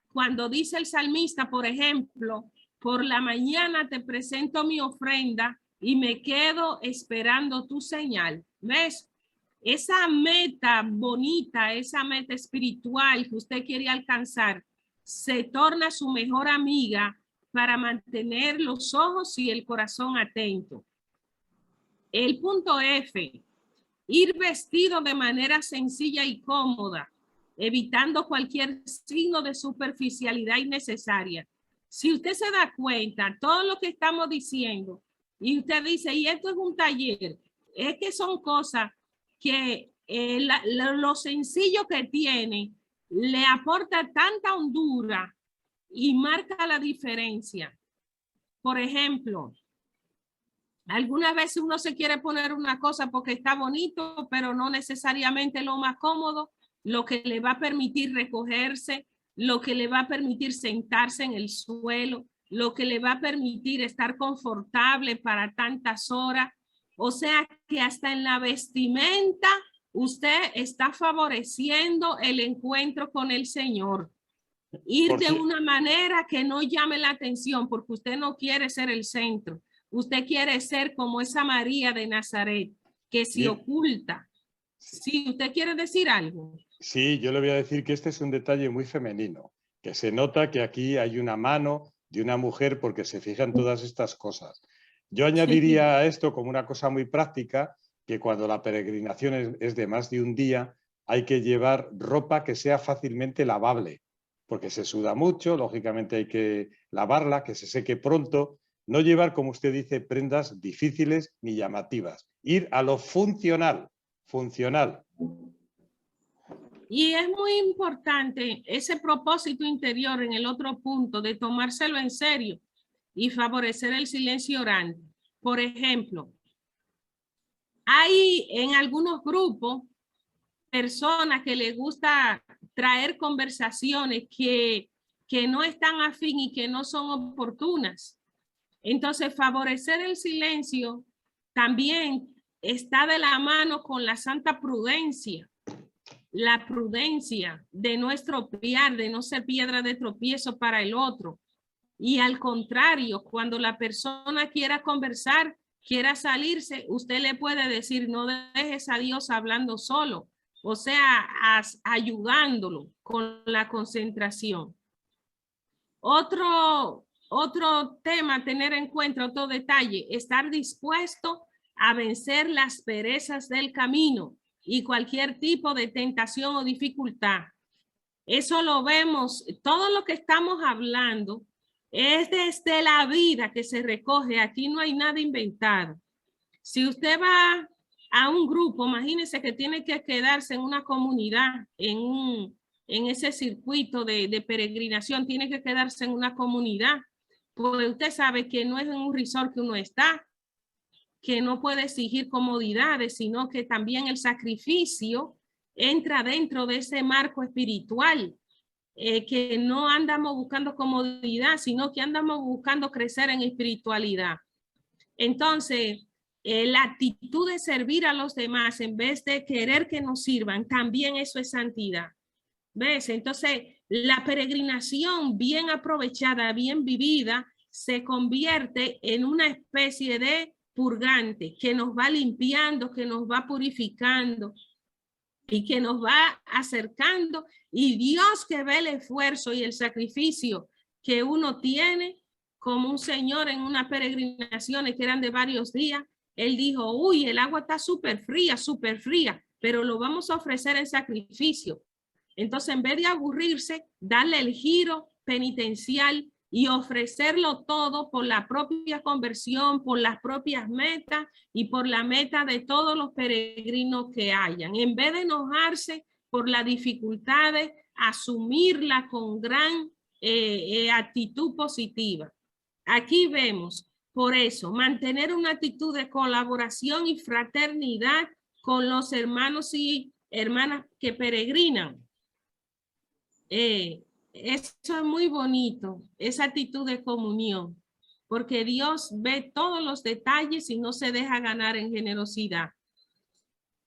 cuando dice el salmista, por ejemplo, por la mañana te presento mi ofrenda y me quedo esperando tu señal. ¿Ves? Esa meta bonita, esa meta espiritual que usted quiere alcanzar, se torna su mejor amiga para mantener los ojos y el corazón atento. El punto F, ir vestido de manera sencilla y cómoda, evitando cualquier signo de superficialidad innecesaria. Si usted se da cuenta, todo lo que estamos diciendo, y usted dice, y esto es un taller, es que son cosas que lo sencillo que tiene le aporta tanta hondura y marca la diferencia. Por ejemplo, algunas veces uno se quiere poner una cosa porque está bonito, pero no necesariamente lo más cómodo, lo que le va a permitir recogerse, lo que le va a permitir sentarse en el suelo, lo que le va a permitir estar confortable para tantas horas. O sea que hasta en la vestimenta usted está favoreciendo el encuentro con el Señor. Ir de una manera que no llame la atención porque usted no quiere ser el centro. Usted quiere ser como esa María de Nazaret, que se oculta. Si usted quiere decir algo. Sí, yo le voy a decir que este es un detalle muy femenino, que se nota que aquí hay una mano de una mujer porque se fijan todas estas cosas. Yo añadiría a esto como una cosa muy práctica, que cuando la peregrinación es de más de un día, hay que llevar ropa que sea fácilmente lavable, porque se suda mucho, lógicamente hay que lavarla, que se seque pronto, no llevar, como usted dice, prendas difíciles ni llamativas, ir a lo funcional, funcional. Y es muy importante ese propósito interior en el otro punto de tomárselo en serio y favorecer el silencio orante. Por ejemplo, hay en algunos grupos personas que les gusta traer conversaciones que no están afín y que no son oportunas. Entonces, favorecer el silencio también está de la mano con la santa prudencia. La prudencia de no estropear, de no ser piedra de tropiezo para el otro. Y al contrario, cuando la persona quiera conversar, quiera salirse, usted le puede decir, no dejes a Dios hablando solo, o sea, ayudándolo con la concentración. Otro tema a tener en cuenta, otro detalle, estar dispuesto a vencer las perezas del camino y cualquier tipo de tentación o dificultad. Eso lo vemos, todo lo que estamos hablando es desde la vida que se recoge, aquí no hay nada inventado. Si usted va a un grupo, imagínese que tiene que quedarse en una comunidad, en ese circuito de peregrinación, tiene que quedarse en una comunidad, pues usted sabe que no es en un resort que uno está, que no puede exigir comodidades, sino que también el sacrificio entra dentro de ese marco espiritual, que no andamos buscando comodidad, sino que andamos buscando crecer en espiritualidad. Entonces, la actitud de servir a los demás en vez de querer que nos sirvan, también eso es santidad. ¿Ves? Entonces, la peregrinación bien aprovechada, bien vivida, se convierte en una especie de purgante que nos va limpiando, que nos va purificando y que nos va acercando. Y Dios, que ve el esfuerzo y el sacrificio que uno tiene, como un señor en unas peregrinaciones que eran de varios días, él dijo, uy, el agua está súper fría, pero lo vamos a ofrecer en sacrificio. Entonces, en vez de aburrirse, darle el giro penitencial y ofrecerlo todo por la propia conversión, por las propias metas y por la meta de todos los peregrinos que hayan. En vez de enojarse por las dificultades, asumirla con gran actitud positiva. Aquí vemos, por eso, mantener una actitud de colaboración y fraternidad con los hermanos y hermanas que peregrinan. Eso es muy bonito, esa actitud de comunión, porque Dios ve todos los detalles y no se deja ganar en generosidad.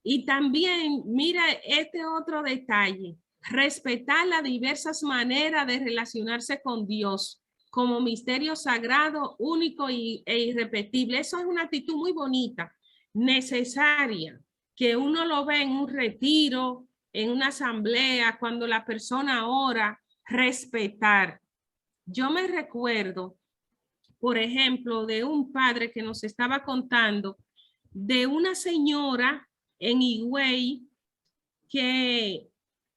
Y también, mira este otro detalle, respetar las diversas maneras de relacionarse con Dios como misterio sagrado, único e irrepetible. Eso es una actitud muy bonita, necesaria, que uno lo ve en un retiro, en una asamblea, cuando la persona ora, respetar. Yo me recuerdo, por ejemplo, de un padre que nos estaba contando de una señora en Higüey que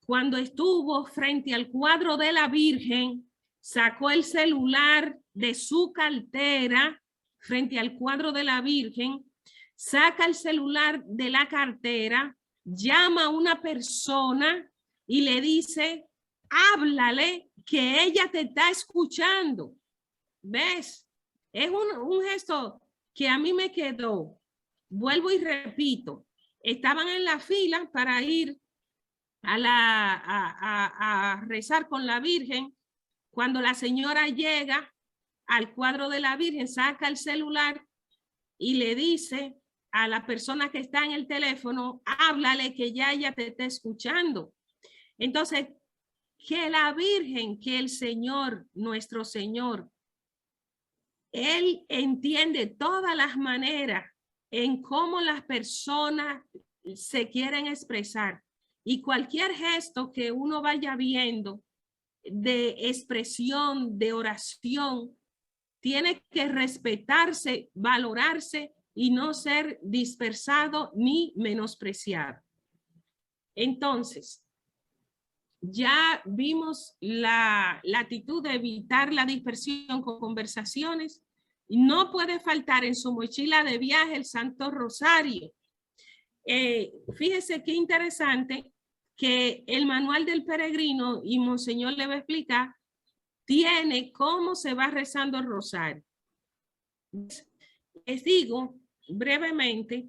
cuando estuvo frente al cuadro de la Virgen, sacó el celular de su cartera frente al cuadro de la Virgen, saca el celular de la cartera, llama a una persona y le dice, háblale que ella te está escuchando. ¿Ves? Es un gesto que a mí me quedó. Vuelvo y repito, estaban en la fila para ir a rezar con la Virgen. Cuando la señora llega al cuadro de la Virgen, saca el celular y le dice a la persona que está en el teléfono, háblale que ya ella te está escuchando. Entonces, que la Virgen, que el Señor, nuestro Señor, Él entiende todas las maneras en cómo las personas se quieren expresar. Y cualquier gesto que uno vaya viendo de expresión, de oración, tiene que respetarse, valorarse y no ser dispersado ni menospreciado. Entonces, ya vimos la actitud de evitar la dispersión con conversaciones. No puede faltar en su mochila de viaje el Santo Rosario. Fíjese qué interesante que el manual del peregrino, y Monseñor le va a explicar, tiene cómo se va rezando el rosario. Les digo brevemente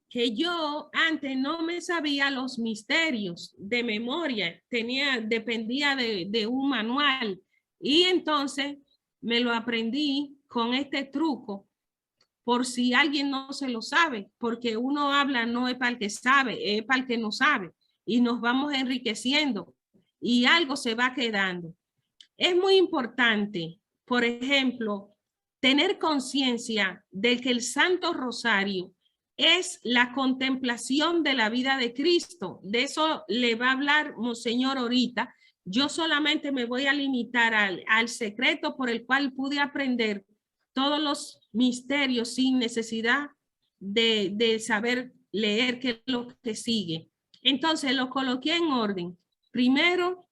que yo antes no me sabía los misterios de memoria, dependía de un manual, y entonces me lo aprendí con este truco, por si alguien no se lo sabe, porque uno habla no es para el que sabe, es para el que no sabe, y nos vamos enriqueciendo, y algo se va quedando. Es muy importante, por ejemplo, tener conciencia de que el Santo Rosario es la contemplación de la vida de Cristo. De eso le va a hablar Monseñor ahorita. Yo solamente me voy a limitar al secreto por el cual pude aprender todos los misterios sin necesidad de saber leer qué es lo que sigue. Entonces lo coloqué en orden. Primero,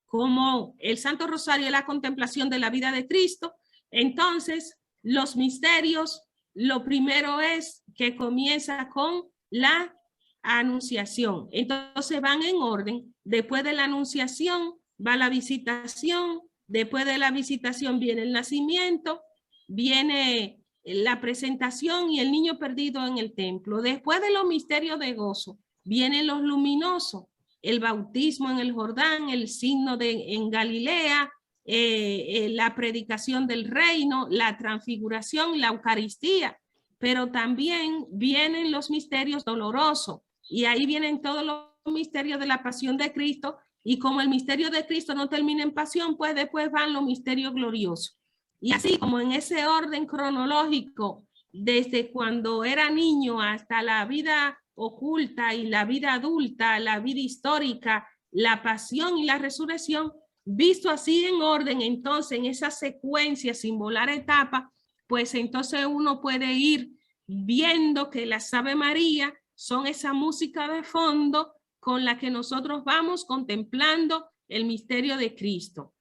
como el Santo Rosario es la contemplación de la vida de Cristo, entonces los misterios, lo primero es que comienza con la anunciación. Entonces van en orden. Después de la anunciación va la visitación, después de la visitación viene el nacimiento, viene la presentación y el niño perdido en el templo. Después de los misterios de gozo vienen los luminosos, el bautismo en el Jordán, el signo en Galilea, la predicación del reino, la transfiguración, la Eucaristía, pero también vienen los misterios dolorosos, y ahí vienen todos los misterios de la pasión de Cristo, y como el misterio de Cristo no termina en pasión, pues después van los misterios gloriosos. Y así como en ese orden cronológico, desde cuando era niño hasta la vida oculta y la vida adulta, la vida histórica, la pasión y la resurrección, visto así en orden, entonces en esa secuencia sin volar etapa, pues entonces uno puede ir viendo que las Ave María son esa música de fondo con la que nosotros vamos contemplando el misterio de Cristo.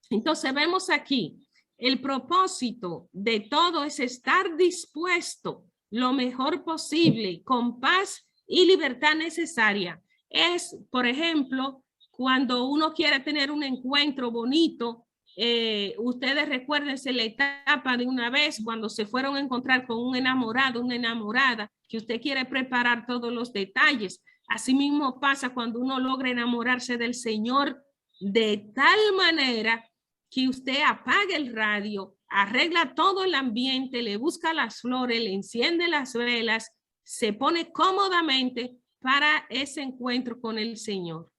Entonces vemos aquí, el propósito de todo es estar dispuesto lo mejor posible, con paz y libertad necesaria. Es, por ejemplo, cuando uno quiere tener un encuentro bonito, ustedes recuérdense la etapa de una vez cuando se fueron a encontrar con un enamorado, una enamorada, que usted quiere preparar todos los detalles. Asimismo pasa cuando uno logra enamorarse del Señor de tal manera que usted apaga el radio, arregla todo el ambiente, le busca las flores, le enciende las velas, se pone cómodamente para ese encuentro con el Señor.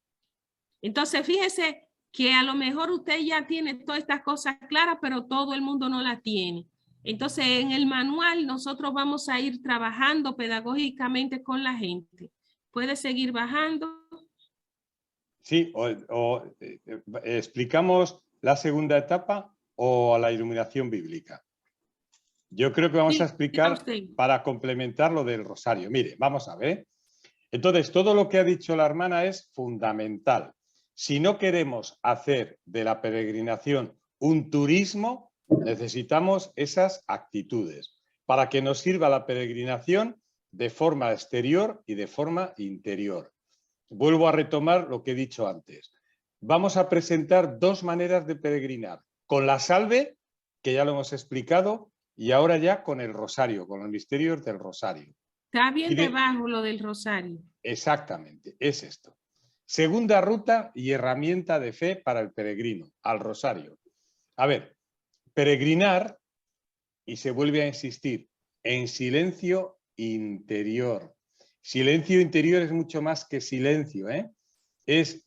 Entonces, fíjese que a lo mejor usted ya tiene todas estas cosas claras, pero todo el mundo no las tiene. Entonces, en el manual nosotros vamos a ir trabajando pedagógicamente con la gente. ¿Puede seguir bajando? Sí, explicamos la segunda etapa o la iluminación bíblica. Yo creo que vamos a explicar para complementar lo del rosario. Mire, vamos a ver. Entonces, todo lo que ha dicho la hermana es fundamental. Si no queremos hacer de la peregrinación un turismo, necesitamos esas actitudes para que nos sirva la peregrinación de forma exterior y de forma interior. Vuelvo a retomar lo que he dicho antes. Vamos a presentar dos maneras de peregrinar. Con la salve, que ya lo hemos explicado, y ahora ya con el rosario, con los misterios del rosario. Está bien debajo lo del rosario. Exactamente, es esto. Segunda ruta y herramienta de fe para el peregrino, al rosario. A ver, peregrinar, y se vuelve a insistir, en silencio interior. Silencio interior es mucho más que silencio, ¿eh? Es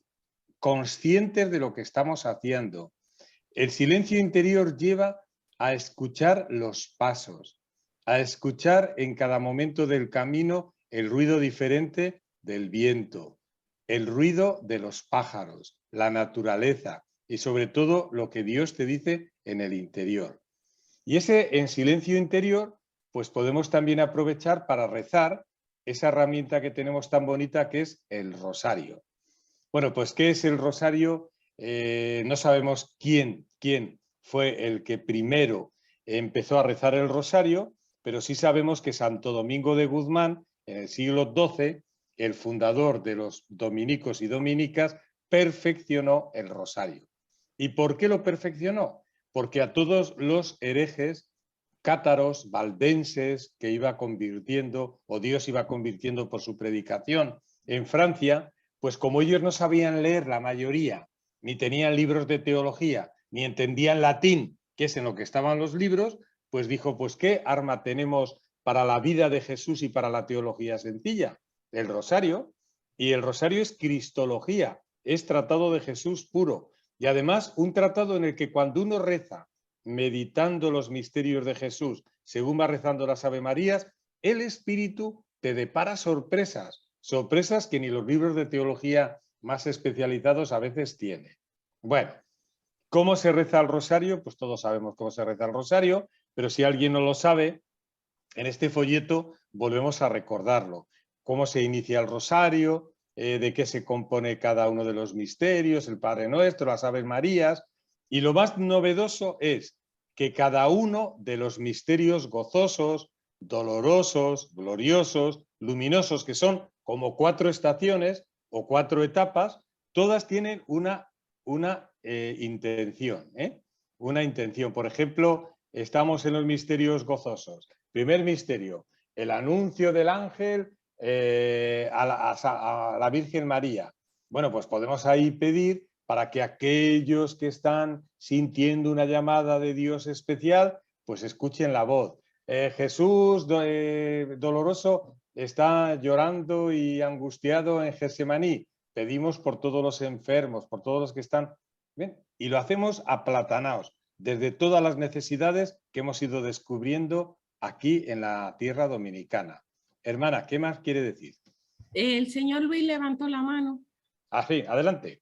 conscientes de lo que estamos haciendo. El silencio interior lleva a escuchar los pasos, a escuchar en cada momento del camino el ruido diferente del viento, el ruido de los pájaros, la naturaleza, y sobre todo lo que Dios te dice en el interior. Y ese en silencio interior, pues podemos también aprovechar para rezar esa herramienta que tenemos tan bonita que es el rosario. Bueno, pues ¿qué es el rosario? No sabemos quién fue el que primero empezó a rezar el rosario, pero sí sabemos que Santo Domingo de Guzmán, en el siglo XII, el fundador de los dominicos y dominicas, perfeccionó el rosario. ¿Y por qué lo perfeccionó? Porque a todos los herejes, cátaros, valdenses, que iba convirtiendo, o Dios iba convirtiendo por su predicación en Francia, pues como ellos no sabían leer la mayoría, ni tenían libros de teología, ni entendían latín, que es en lo que estaban los libros, pues dijo, pues ¿qué arma tenemos para la vida de Jesús y para la teología sencilla? El rosario. Y el rosario es cristología, es tratado de Jesús puro. Y además un tratado en el que cuando uno reza, meditando los misterios de Jesús, según va rezando las Ave Marías, el Espíritu te depara sorpresas, sorpresas que ni los libros de teología más especializados a veces tienen. Bueno, ¿cómo se reza el rosario? Pues todos sabemos cómo se reza el rosario, pero si alguien no lo sabe, en este folleto volvemos a recordarlo. Cómo se inicia el rosario, de qué se compone cada uno de los misterios, el Padre Nuestro, las Aves Marías. Y lo más novedoso es que cada uno de los misterios gozosos, dolorosos, gloriosos, luminosos, que son como 4 estaciones o 4 etapas, todas tienen una intención. Una intención. Por ejemplo, estamos en los misterios gozosos. Primer misterio, el anuncio del ángel a la Virgen María. Bueno, pues podemos ahí pedir para que aquellos que están sintiendo una llamada de Dios especial, pues escuchen la voz. Jesús doloroso está llorando y angustiado en Getsemaní. Pedimos por todos los enfermos, por todos los que están... ¿Bien? Y lo hacemos aplatanaos, desde todas las necesidades que hemos ido descubriendo aquí en la tierra dominicana. Hermana, ¿qué más quiere decir? El señor Luis levantó la mano. Ah, sí, adelante.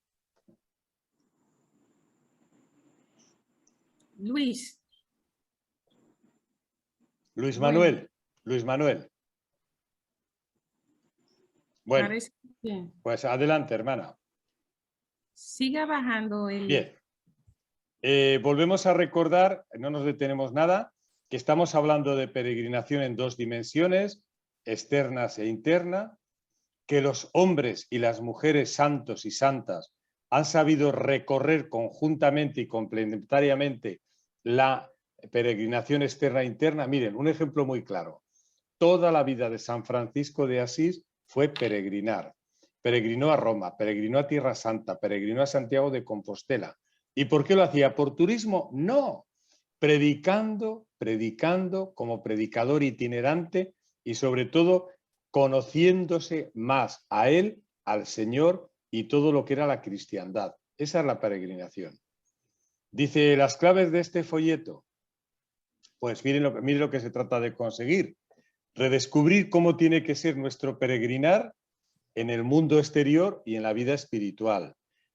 Luis. Luis Bueno. Manuel. Luis Manuel. Bueno, Parece bien. pues adelante, hermana. Siga bajando el... Bien. Volvemos a recordar, no nos detenemos nada, que estamos hablando de peregrinación en 2 dimensiones, externas e interna, que los hombres y las mujeres santos y santas han sabido recorrer conjuntamente y complementariamente la peregrinación externa e interna. Miren, un ejemplo muy claro. Toda la vida de San Francisco de Asís fue peregrinar. Peregrinó a Roma, peregrinó a Tierra Santa, peregrinó a Santiago de Compostela. ¿Y por qué lo hacía? ¿Por turismo? No. Predicando como predicador itinerante y sobre todo conociéndose más a él, al Señor y todo lo que era la cristiandad. Esa es la peregrinación. Dice, las claves de este folleto. Pues miren lo que se trata de conseguir. Redescubrir cómo tiene que ser nuestro peregrinar en el mundo exterior y en la vida espiritual.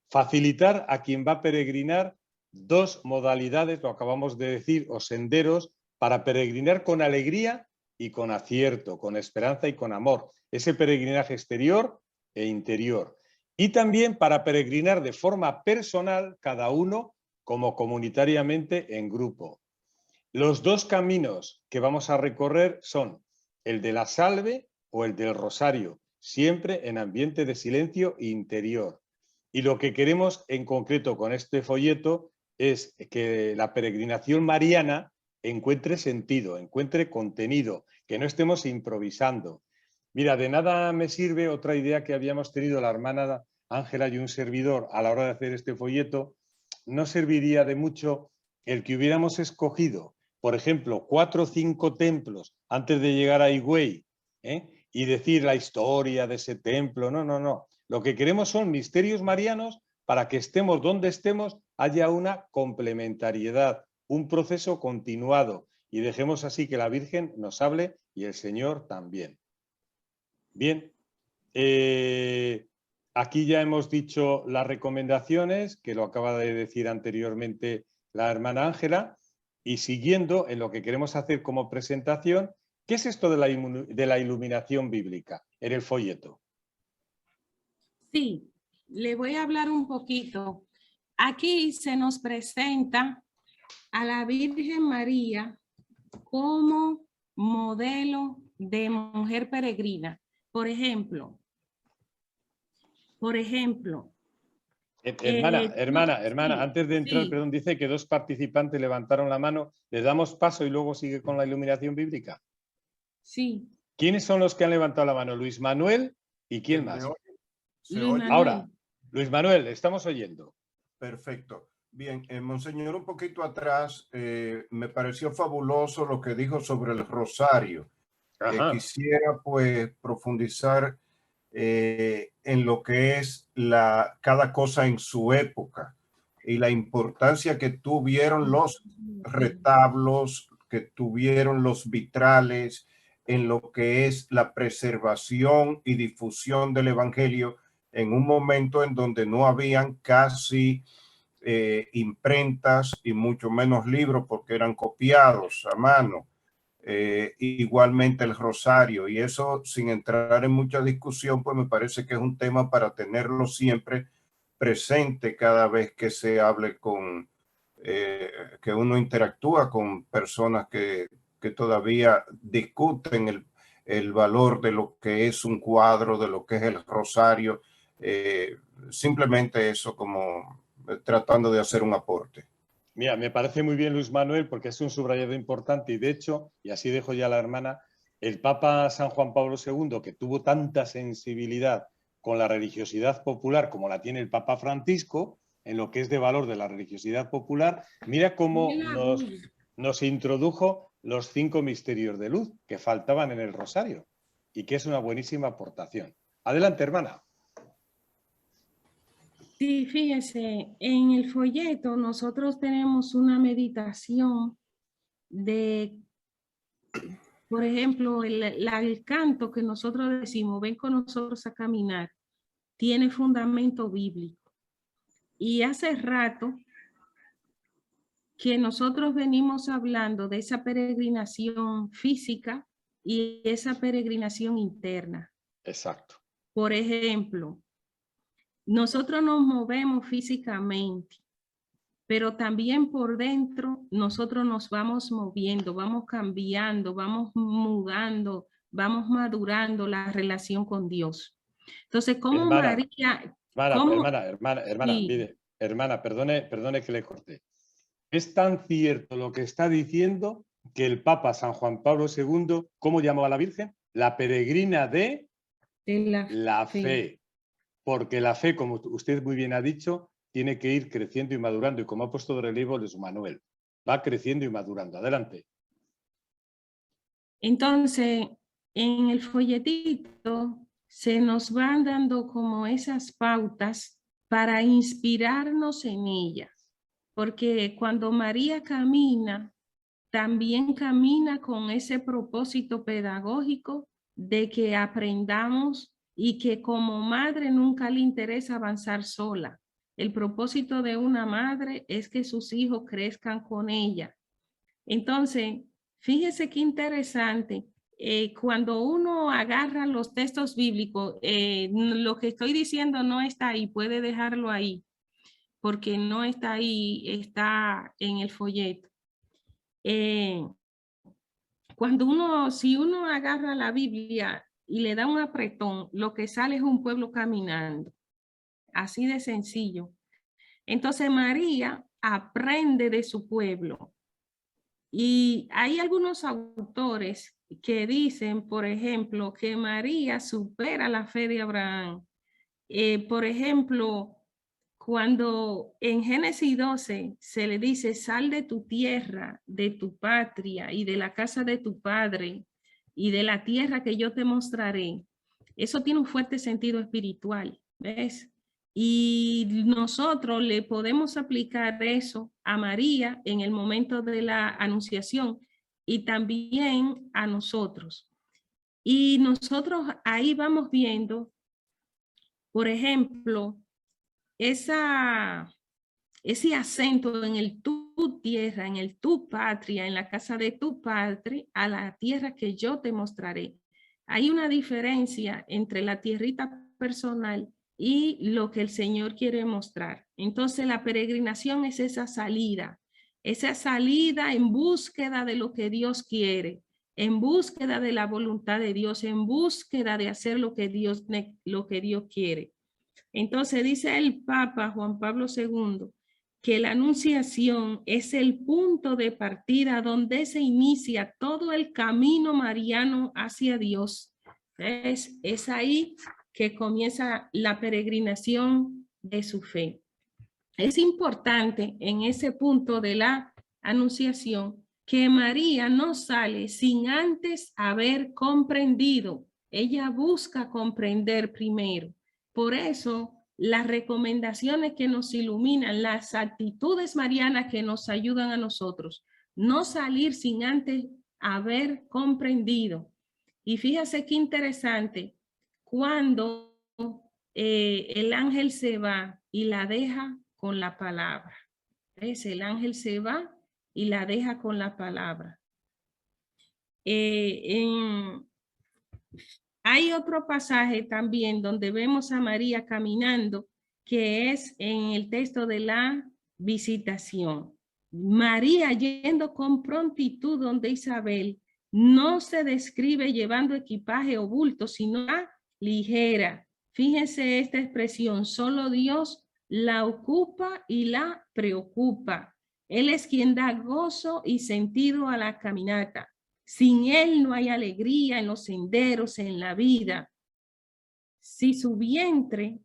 Facilitar a quien va a peregrinar 2 modalidades, lo acabamos de decir, o senderos, para peregrinar con alegría y con acierto, con esperanza y con amor. Ese peregrinaje exterior e interior. Y también para peregrinar de forma personal, cada uno como comunitariamente en grupo. Los 2 caminos que vamos a recorrer son el de la salve o el del rosario, siempre en ambiente de silencio interior. Y lo que queremos en concreto con este folleto es que la peregrinación mariana encuentre sentido, encuentre contenido, que no estemos improvisando. Mira, de nada me sirve otra idea que habíamos tenido la hermana Ángela y un servidor a la hora de hacer este folleto. No serviría de mucho el que hubiéramos escogido, por ejemplo, 4 o 5 templos antes de llegar a Higüey, y decir la historia de ese templo. No, no, no. Lo que queremos son misterios marianos para que estemos donde estemos, haya una complementariedad, un proceso continuado y dejemos así que la Virgen nos hable y el Señor también. Bien, Aquí ya hemos dicho las recomendaciones, que lo acaba de decir anteriormente la hermana Ángela, y siguiendo en lo que queremos hacer como presentación, ¿qué es esto de la iluminación bíblica en el folleto? Sí, le voy a hablar un poquito. Aquí se nos presenta a la Virgen María como modelo de mujer peregrina. Por ejemplo, Hermana, antes de entrar, sí, perdón, dice que 2 participantes levantaron la mano. ¿Le damos paso y luego sigue con la iluminación bíblica? sí, ¿Quiénes son los que han levantado la mano? Luis Manuel y quién más. Luis Manuel. Ahora, Luis Manuel, estamos oyendo. Perfecto. Bien, Monseñor, un poquito atrás, me pareció fabuloso lo que dijo sobre el rosario. Quisiera pues profundizar en lo que es cada cosa en su época y la importancia que tuvieron los retablos, que tuvieron los vitrales en lo que es la preservación y difusión del evangelio en un momento en donde no habían casi imprentas y mucho menos libros porque eran copiados a mano. Igualmente el rosario, y eso sin entrar en mucha discusión, pues me parece que es un tema para tenerlo siempre presente cada vez que se hable que uno interactúa con personas que todavía discuten el valor de lo que es un cuadro, de lo que es el rosario. Simplemente eso, como tratando de hacer un aporte. Mira, me parece muy bien, Luis Manuel, porque es un subrayado importante y de hecho, y así dejo ya a la hermana, el Papa San Juan Pablo II, que tuvo tanta sensibilidad con la religiosidad popular como la tiene el Papa Francisco, en lo que es de valor de la religiosidad popular, mira cómo nos introdujo los 5 misterios de luz que faltaban en el rosario y que es una buenísima aportación. Adelante, hermana. Sí, fíjese, en el folleto nosotros tenemos una meditación de, por ejemplo, el canto que nosotros decimos, ven con nosotros a caminar, tiene fundamento bíblico. Y hace rato que nosotros venimos hablando de esa peregrinación física y esa peregrinación interna. Exacto. Por ejemplo, nosotros nos movemos físicamente, pero también por dentro nosotros nos vamos moviendo, vamos cambiando, vamos mudando, vamos madurando la relación con Dios. Entonces, ¿cómo María? Hermana, perdone que le corté. Es tan cierto lo que está diciendo que el Papa San Juan Pablo II, ¿cómo llamó a la Virgen? La peregrina de la fe. Porque la fe, como usted muy bien ha dicho, tiene que ir creciendo y madurando. Y como ha puesto de relevo Luis Manuel, va creciendo y madurando. Adelante. Entonces, en el folletito se nos van dando como esas pautas para inspirarnos en ellas. Porque cuando María camina, también camina con ese propósito pedagógico de que aprendamos y que como madre nunca le interesa avanzar sola. El propósito de una madre es que sus hijos crezcan con ella. Entonces, fíjese qué interesante. Cuando uno agarra los textos bíblicos, lo que estoy diciendo no está ahí, puede dejarlo ahí, porque no está ahí, está en el folleto. Si uno agarra la Biblia y le da un apretón, lo que sale es un pueblo caminando. Así de sencillo. Entonces María aprende de su pueblo. Y hay algunos autores que dicen, por ejemplo, que María supera la fe de Abraham. Por ejemplo, cuando en Génesis 12 se le dice, sal de tu tierra, de tu patria y de la casa de tu padre y de la tierra que yo te mostraré, eso tiene un fuerte sentido espiritual, ¿ves? Y nosotros le podemos aplicar eso a María en el momento de la anunciación y también a nosotros. Y nosotros ahí vamos viendo Por ejemplo, ese acento en el tu tierra, en el tu patria, en la casa de tu padre, a la tierra que yo te mostraré. Hay una diferencia entre la tierrita personal y lo que el Señor quiere mostrar. Entonces la peregrinación es esa salida en búsqueda de lo que Dios quiere, en búsqueda de la voluntad de Dios, en búsqueda de hacer lo que Dios quiere. Entonces dice el Papa Juan Pablo II que la anunciación es el punto de partida donde se inicia todo el camino mariano hacia Dios. Es ahí que comienza la peregrinación de su fe. Es importante en ese punto de la anunciación que María no sale sin antes haber comprendido. Ella busca comprender primero. Por eso, las recomendaciones que nos iluminan, las actitudes marianas que nos ayudan a nosotros, no salir sin antes haber comprendido. Y fíjese qué interesante, cuando el ángel se va y la deja con la palabra. ¿Ves? El ángel se va y la deja con la palabra. Hay otro pasaje también donde vemos a María caminando, que es en el texto de la visitación. María yendo con prontitud donde Isabel, no se describe llevando equipaje o bulto, sino ligera. Fíjense esta expresión, solo Dios la ocupa y la preocupa. Él es quien da gozo y sentido a la caminata. Sin Él no hay alegría en los senderos, en la vida. Si su vientre,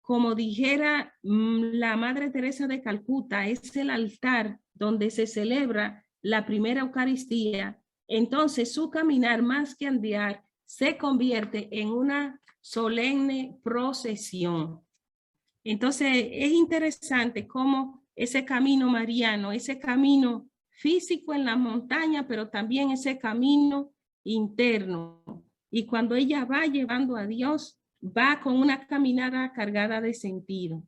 como dijera la Madre Teresa de Calcuta, es el altar donde se celebra la primera Eucaristía, entonces su caminar más que andear se convierte en una solemne procesión. Entonces es interesante cómo ese camino mariano, ese camino físico en la montaña, pero también ese camino interno. Y cuando ella va llevando a Dios, va con una caminada cargada de sentido.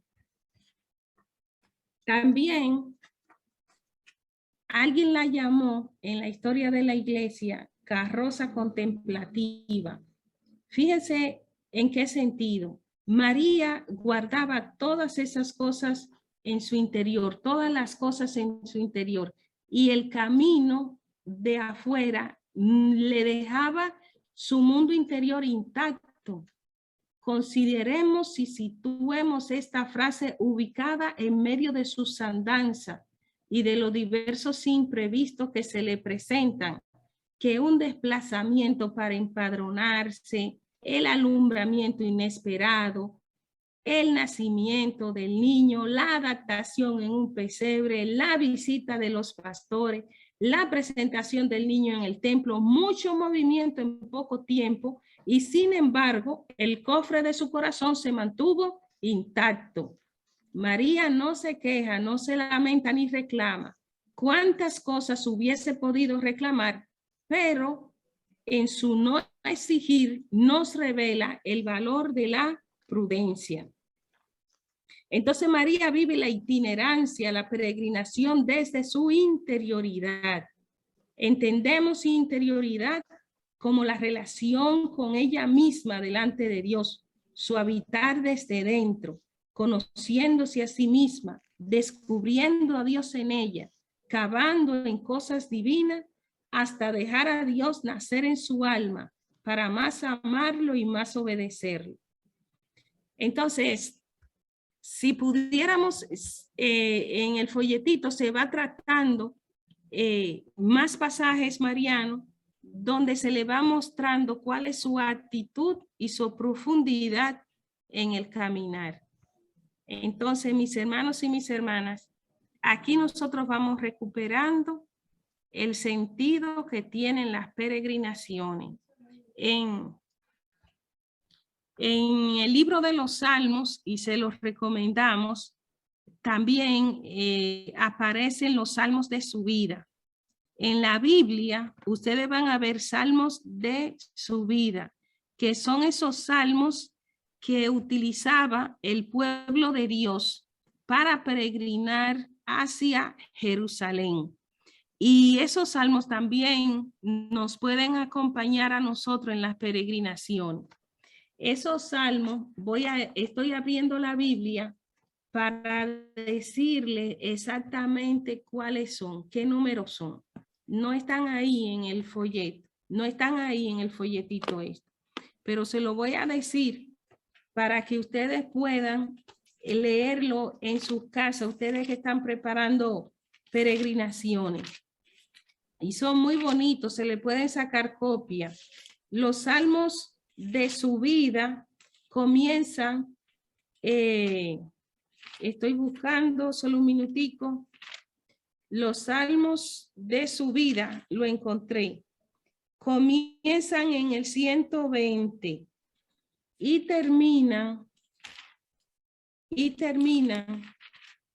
También alguien la llamó en la historia de la iglesia carroza contemplativa. Fíjense en qué sentido. María guardaba todas esas cosas en su interior, todas las cosas en su interior, y el camino de afuera le dejaba su mundo interior intacto. Consideremos y situemos esta frase ubicada en medio de sus andanzas y de los diversos imprevistos que se le presentan, que un desplazamiento para empadronarse, el alumbramiento inesperado, el nacimiento del niño, la adaptación en un pesebre, la visita de los pastores, la presentación del niño en el templo, mucho movimiento en poco tiempo, y sin embargo, el cofre de su corazón se mantuvo intacto. María no se queja, no se lamenta ni reclama. ¿Cuántas cosas hubiese podido reclamar? Pero en su no exigir nos revela el valor de la prudencia. Entonces María vive la itinerancia, la peregrinación desde su interioridad. Entendemos interioridad como la relación con ella misma delante de Dios, su habitar desde dentro, conociéndose a sí misma, descubriendo a Dios en ella, cavando en cosas divinas hasta dejar a Dios nacer en su alma para más amarlo y más obedecerlo. Entonces, si pudiéramos, en el folletito se va tratando más pasajes marianos donde se le va mostrando cuál es su actitud y su profundidad en el caminar. Entonces, mis hermanos y mis hermanas, aquí nosotros vamos recuperando el sentido que tienen las peregrinaciones. En el libro de los Salmos, y se los recomendamos, también aparecen los salmos de su vida. En la Biblia, ustedes van a ver salmos de su vida, que son esos salmos que utilizaba el pueblo de Dios para peregrinar hacia Jerusalén. Y esos salmos también nos pueden acompañar a nosotros en las peregrinaciones. Esos salmos, estoy abriendo la Biblia para decirle exactamente cuáles son, qué números son. No están ahí en el folleto, no están ahí en el folletito este, pero se lo voy a decir para que ustedes puedan leerlo en sus casas, ustedes que están preparando peregrinaciones. Y son muy bonitos, se le pueden sacar copias. Los salmos de su vida comienzan, estoy buscando solo un minutico, los salmos de su vida, lo encontré, comienzan en el 120 y terminan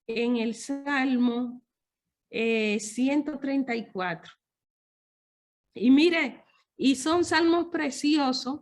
en el Salmo 134. Y mire, y son salmos preciosos.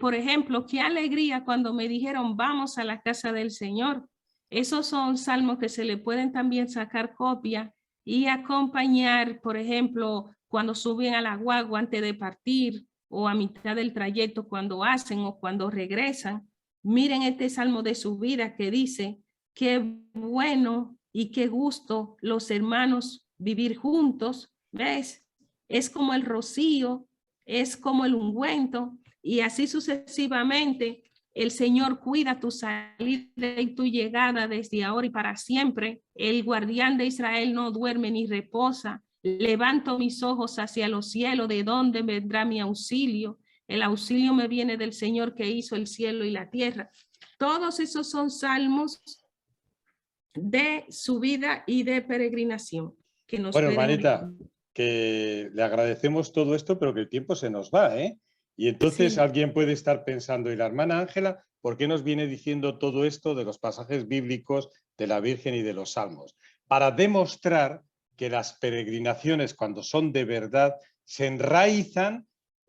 Por ejemplo, qué alegría cuando me dijeron vamos a la casa del Señor. Esos son salmos que se le pueden también sacar copia y acompañar, por ejemplo, cuando suben a la guagua antes de partir o a mitad del trayecto cuando hacen o cuando regresan. Miren este salmo de su vida que dice, qué bueno y qué gusto los hermanos vivir juntos. ¿Ves? Es como el rocío, es como el ungüento, y así sucesivamente. El Señor cuida tu salida y tu llegada desde ahora y para siempre. El guardián de Israel no duerme ni reposa. Levanto mis ojos hacia los cielos, ¿de dónde vendrá mi auxilio? El auxilio me viene del Señor que hizo el cielo y la tierra. Todos esos son salmos de su vida y de peregrinación. Que nos bueno, hermanita, que le agradecemos todo esto, pero que el tiempo se nos va, ¿eh? Y entonces Sí. Alguien puede estar pensando, ¿y la hermana Ángela por qué nos viene diciendo todo esto de los pasajes bíblicos de la Virgen y de los Salmos? Para demostrar que las peregrinaciones, cuando son de verdad, se enraizan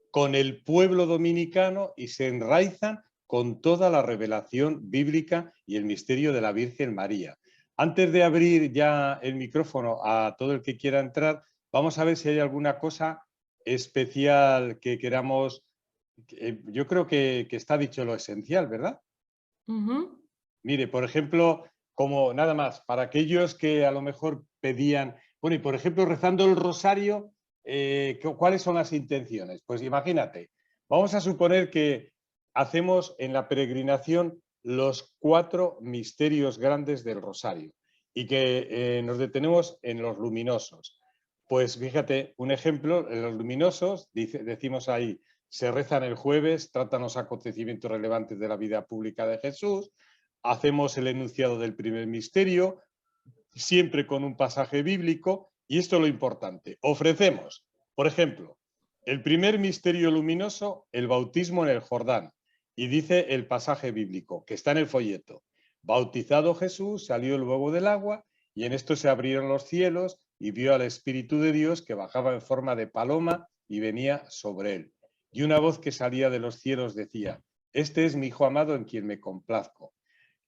con el pueblo dominicano y se enraizan con toda la revelación bíblica y el misterio de la Virgen María. Antes de abrir ya el micrófono a todo el que quiera entrar, vamos a ver si hay alguna cosa especial que queramos. Yo creo que está dicho lo esencial, ¿verdad? Mire, por ejemplo, como nada más, para aquellos que a lo mejor pedían, bueno, y por ejemplo, rezando el rosario, ¿cuáles son las intenciones? Pues imagínate, vamos a suponer que hacemos en la peregrinación los 4 misterios grandes del rosario y que nos detenemos en los luminosos. Pues fíjate, un ejemplo, en los luminosos, decimos ahí, se rezan el jueves, tratan los acontecimientos relevantes de la vida pública de Jesús, hacemos el enunciado del primer misterio, siempre con un pasaje bíblico, y esto es lo importante. Ofrecemos, por ejemplo, el primer misterio luminoso, el bautismo en el Jordán, y dice el pasaje bíblico, que está en el folleto. Bautizado Jesús, salió luego del agua, y en esto se abrieron los cielos, y vio al Espíritu de Dios que bajaba en forma de paloma y venía sobre él. Y una voz que salía de los cielos decía, este es mi Hijo amado en quien me complazco.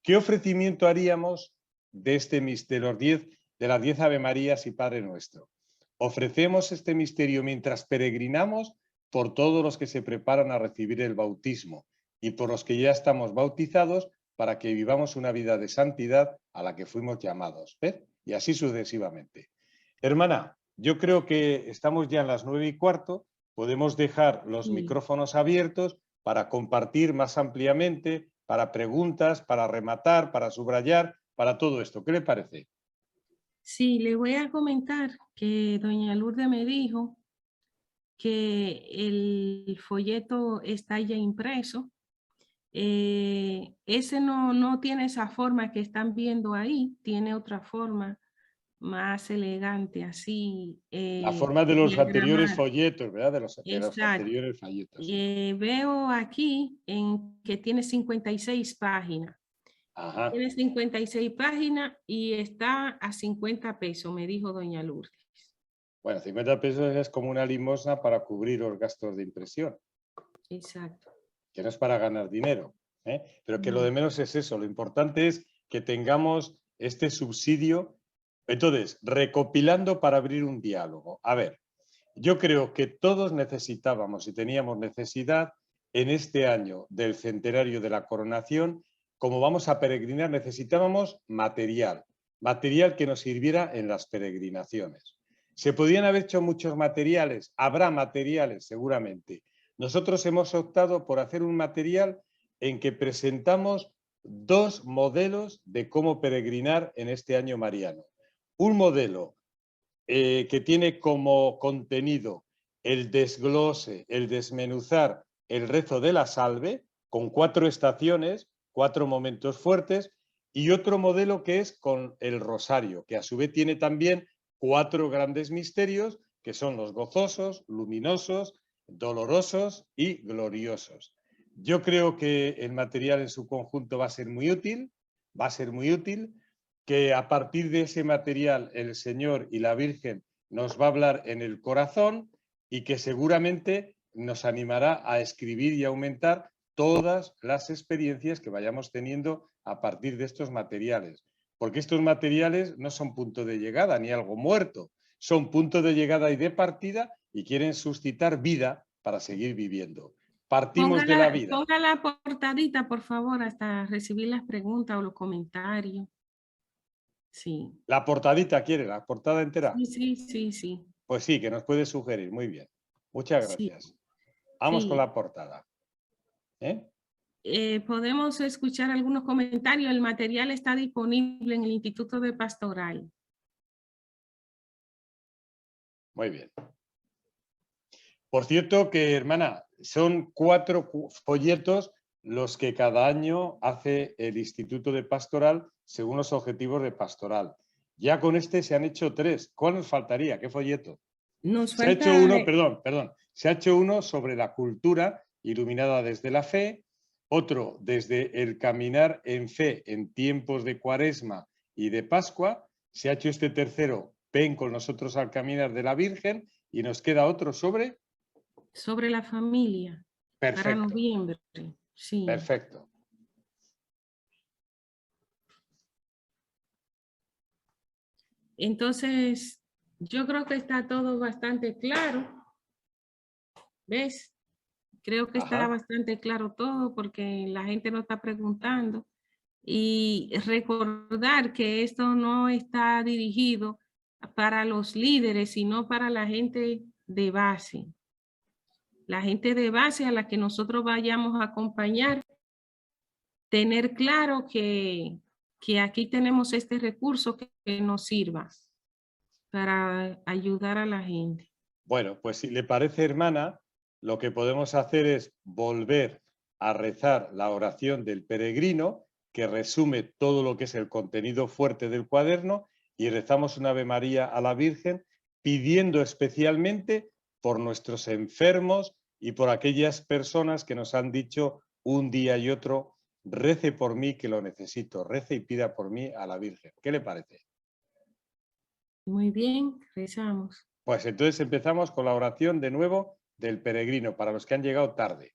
¿Qué ofrecimiento haríamos de este misterio, de las 10 Ave Marías y Padre Nuestro? Ofrecemos este misterio mientras peregrinamos por todos los que se preparan a recibir el bautismo y por los que ya estamos bautizados para que vivamos una vida de santidad a la que fuimos llamados. ¿Ves? Y así sucesivamente. Hermana, yo creo que estamos ya en las 9:15, podemos dejar los micrófonos abiertos para compartir más ampliamente, para preguntas, para rematar, para subrayar, para todo esto. ¿Qué le parece? Sí, le voy a comentar que doña Lourdes me dijo que el folleto está ya impreso. Ese no tiene esa forma que están viendo ahí, tiene otra forma más elegante, así. La forma de los anteriores diagramada. folletos, ¿verdad? De los Exacto. anteriores folletos. Veo aquí que tiene 56 páginas. Ajá. Tiene 56 páginas y está a 50 pesos, me dijo doña Lourdes. Bueno, 50 pesos es como una limosna para cubrir los gastos de impresión. Exacto. Que no es para ganar dinero. Pero que lo de menos es eso. Lo importante es que tengamos este subsidio. Entonces, recopilando para abrir un diálogo. A ver, yo creo que todos necesitábamos y teníamos necesidad en este año del centenario de la coronación, como vamos a peregrinar, necesitábamos material que nos sirviera en las peregrinaciones. ¿Se podían haber hecho muchos materiales? Habrá materiales, seguramente. Nosotros hemos optado por hacer un material en que presentamos 2 modelos de cómo peregrinar en este año mariano. Un modelo que tiene como contenido el desglose, el desmenuzar el rezo de la salve, con 4 estaciones, 4 momentos fuertes, y otro modelo que es con el rosario, que a su vez tiene también 4 grandes misterios, que son los gozosos, luminosos, dolorosos y gloriosos. Yo creo que el material en su conjunto va a ser muy útil, que a partir de ese material el Señor y la Virgen nos va a hablar en el corazón y que seguramente nos animará a escribir y aumentar todas las experiencias que vayamos teniendo a partir de estos materiales. Porque estos materiales no son punto de llegada ni algo muerto, son punto de llegada y de partida y quieren suscitar vida para seguir viviendo. Partimos de la vida. Ponga la portadita, por favor, hasta recibir las preguntas o los comentarios. Sí. La portadita, ¿quiere? ¿La portada entera? Sí. Pues sí, que nos puede sugerir. Muy bien. Muchas gracias. Sí. Vamos con la portada. Podemos escuchar algunos comentarios. El material está disponible en el Instituto de Pastoral. Muy bien. Por cierto que, hermana, son 4 folletos los que cada año hace el Instituto de Pastoral según los objetivos de pastoral. Ya con este se han hecho 3. ¿Cuál nos faltaría? ¿Qué folleto? Se ha hecho uno, perdón. Se ha hecho uno sobre la cultura iluminada desde la fe, otro desde el caminar en fe en tiempos de Cuaresma y de Pascua. Se ha hecho este tercero, ven con nosotros al caminar de la Virgen, y nos queda otro sobre la familia. Perfecto. Para noviembre. Sí. Perfecto. Entonces, yo creo que está todo bastante claro. ¿Ves? Creo que está bastante claro todo porque la gente nos está preguntando. Y recordar que esto no está dirigido para los líderes, sino para la gente de base. La gente de base a la que nosotros vayamos a acompañar, tener claro que aquí tenemos este recurso que nos sirva para ayudar a la gente. Bueno, pues si le parece, hermana, lo que podemos hacer es volver a rezar la oración del peregrino, que resume todo lo que es el contenido fuerte del cuaderno, y rezamos un Ave María a la Virgen, pidiendo especialmente por nuestros enfermos y por aquellas personas que nos han dicho un día y otro, rece por mí que lo necesito, rece y pida por mí a la Virgen. ¿Qué le parece? Muy bien, rezamos. Pues entonces empezamos con la oración de nuevo del peregrino, para los que han llegado tarde.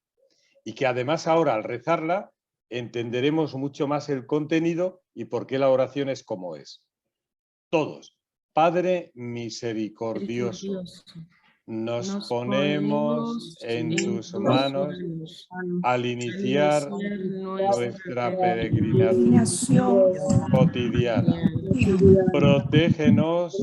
Y que además ahora al rezarla entenderemos mucho más el contenido y por qué la oración es como es. Todos. Padre misericordioso, nos ponemos en tus manos al iniciar nuestra peregrinación cotidiana. Protégenos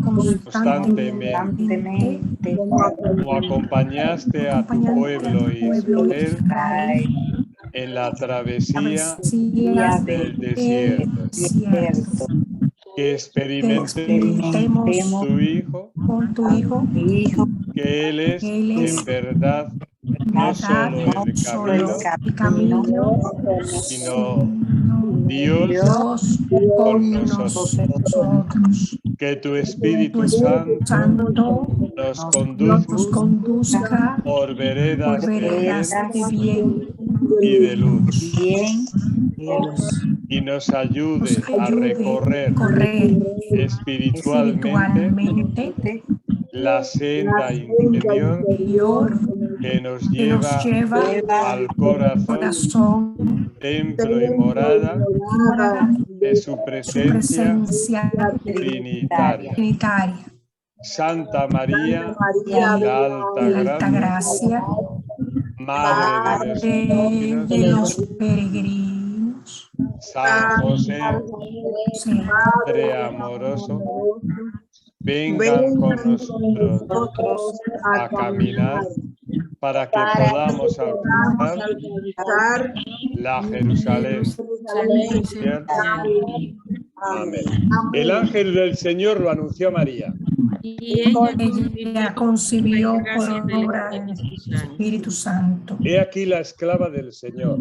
constantemente, como acompañaste a tu pueblo Israel en la travesía del desierto. Que experimentemos tu Hijo, que Él es en verdad no solo el camino, sino Dios con nosotros. Que tu Espíritu Santo nos conduzca por veredas de bien y de luz, y nos ayude a recorrer espiritualmente la senda interior que nos lleva al corazón, templo y morada de su presencia trinitaria. Santa María, de alta gracia, Madre de los peregrinos, San José, Padre amoroso, vengan con nosotros a caminar para que podamos alcanzar la Jerusalén celestial. Amén. El ángel del Señor lo anunció a María. Y ella concibió por obra del Espíritu Santo. He aquí la esclava del Señor.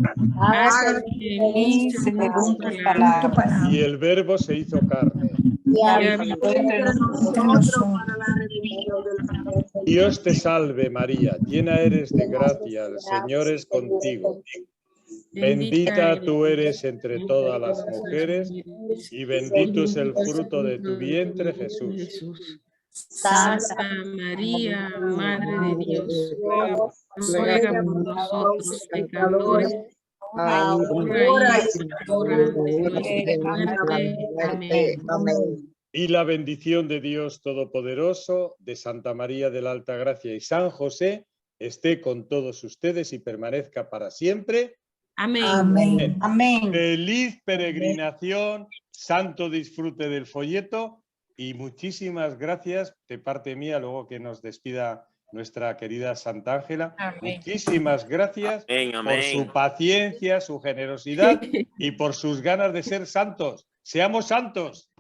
Y el Verbo se hizo carne. Dios te salve María, llena eres de gracia, el Señor es contigo. Bendita tú eres entre todas las mujeres y bendito es el fruto de tu vientre, Jesús. Santa María, Madre de Dios, ruega por nosotros pecadores, ahora y en la hora de nuestra muerte. Amén. Y la bendición de Dios Todopoderoso, de Santa María de la Alta Gracia y San José, esté con todos ustedes y permanezca para siempre. Amén. Amén. Amén. Feliz peregrinación, santo disfrute del folleto y muchísimas gracias de parte mía, luego que nos despida nuestra querida Santa Ángela. Muchísimas gracias por su paciencia, su generosidad y por sus ganas de ser santos. Seamos santos.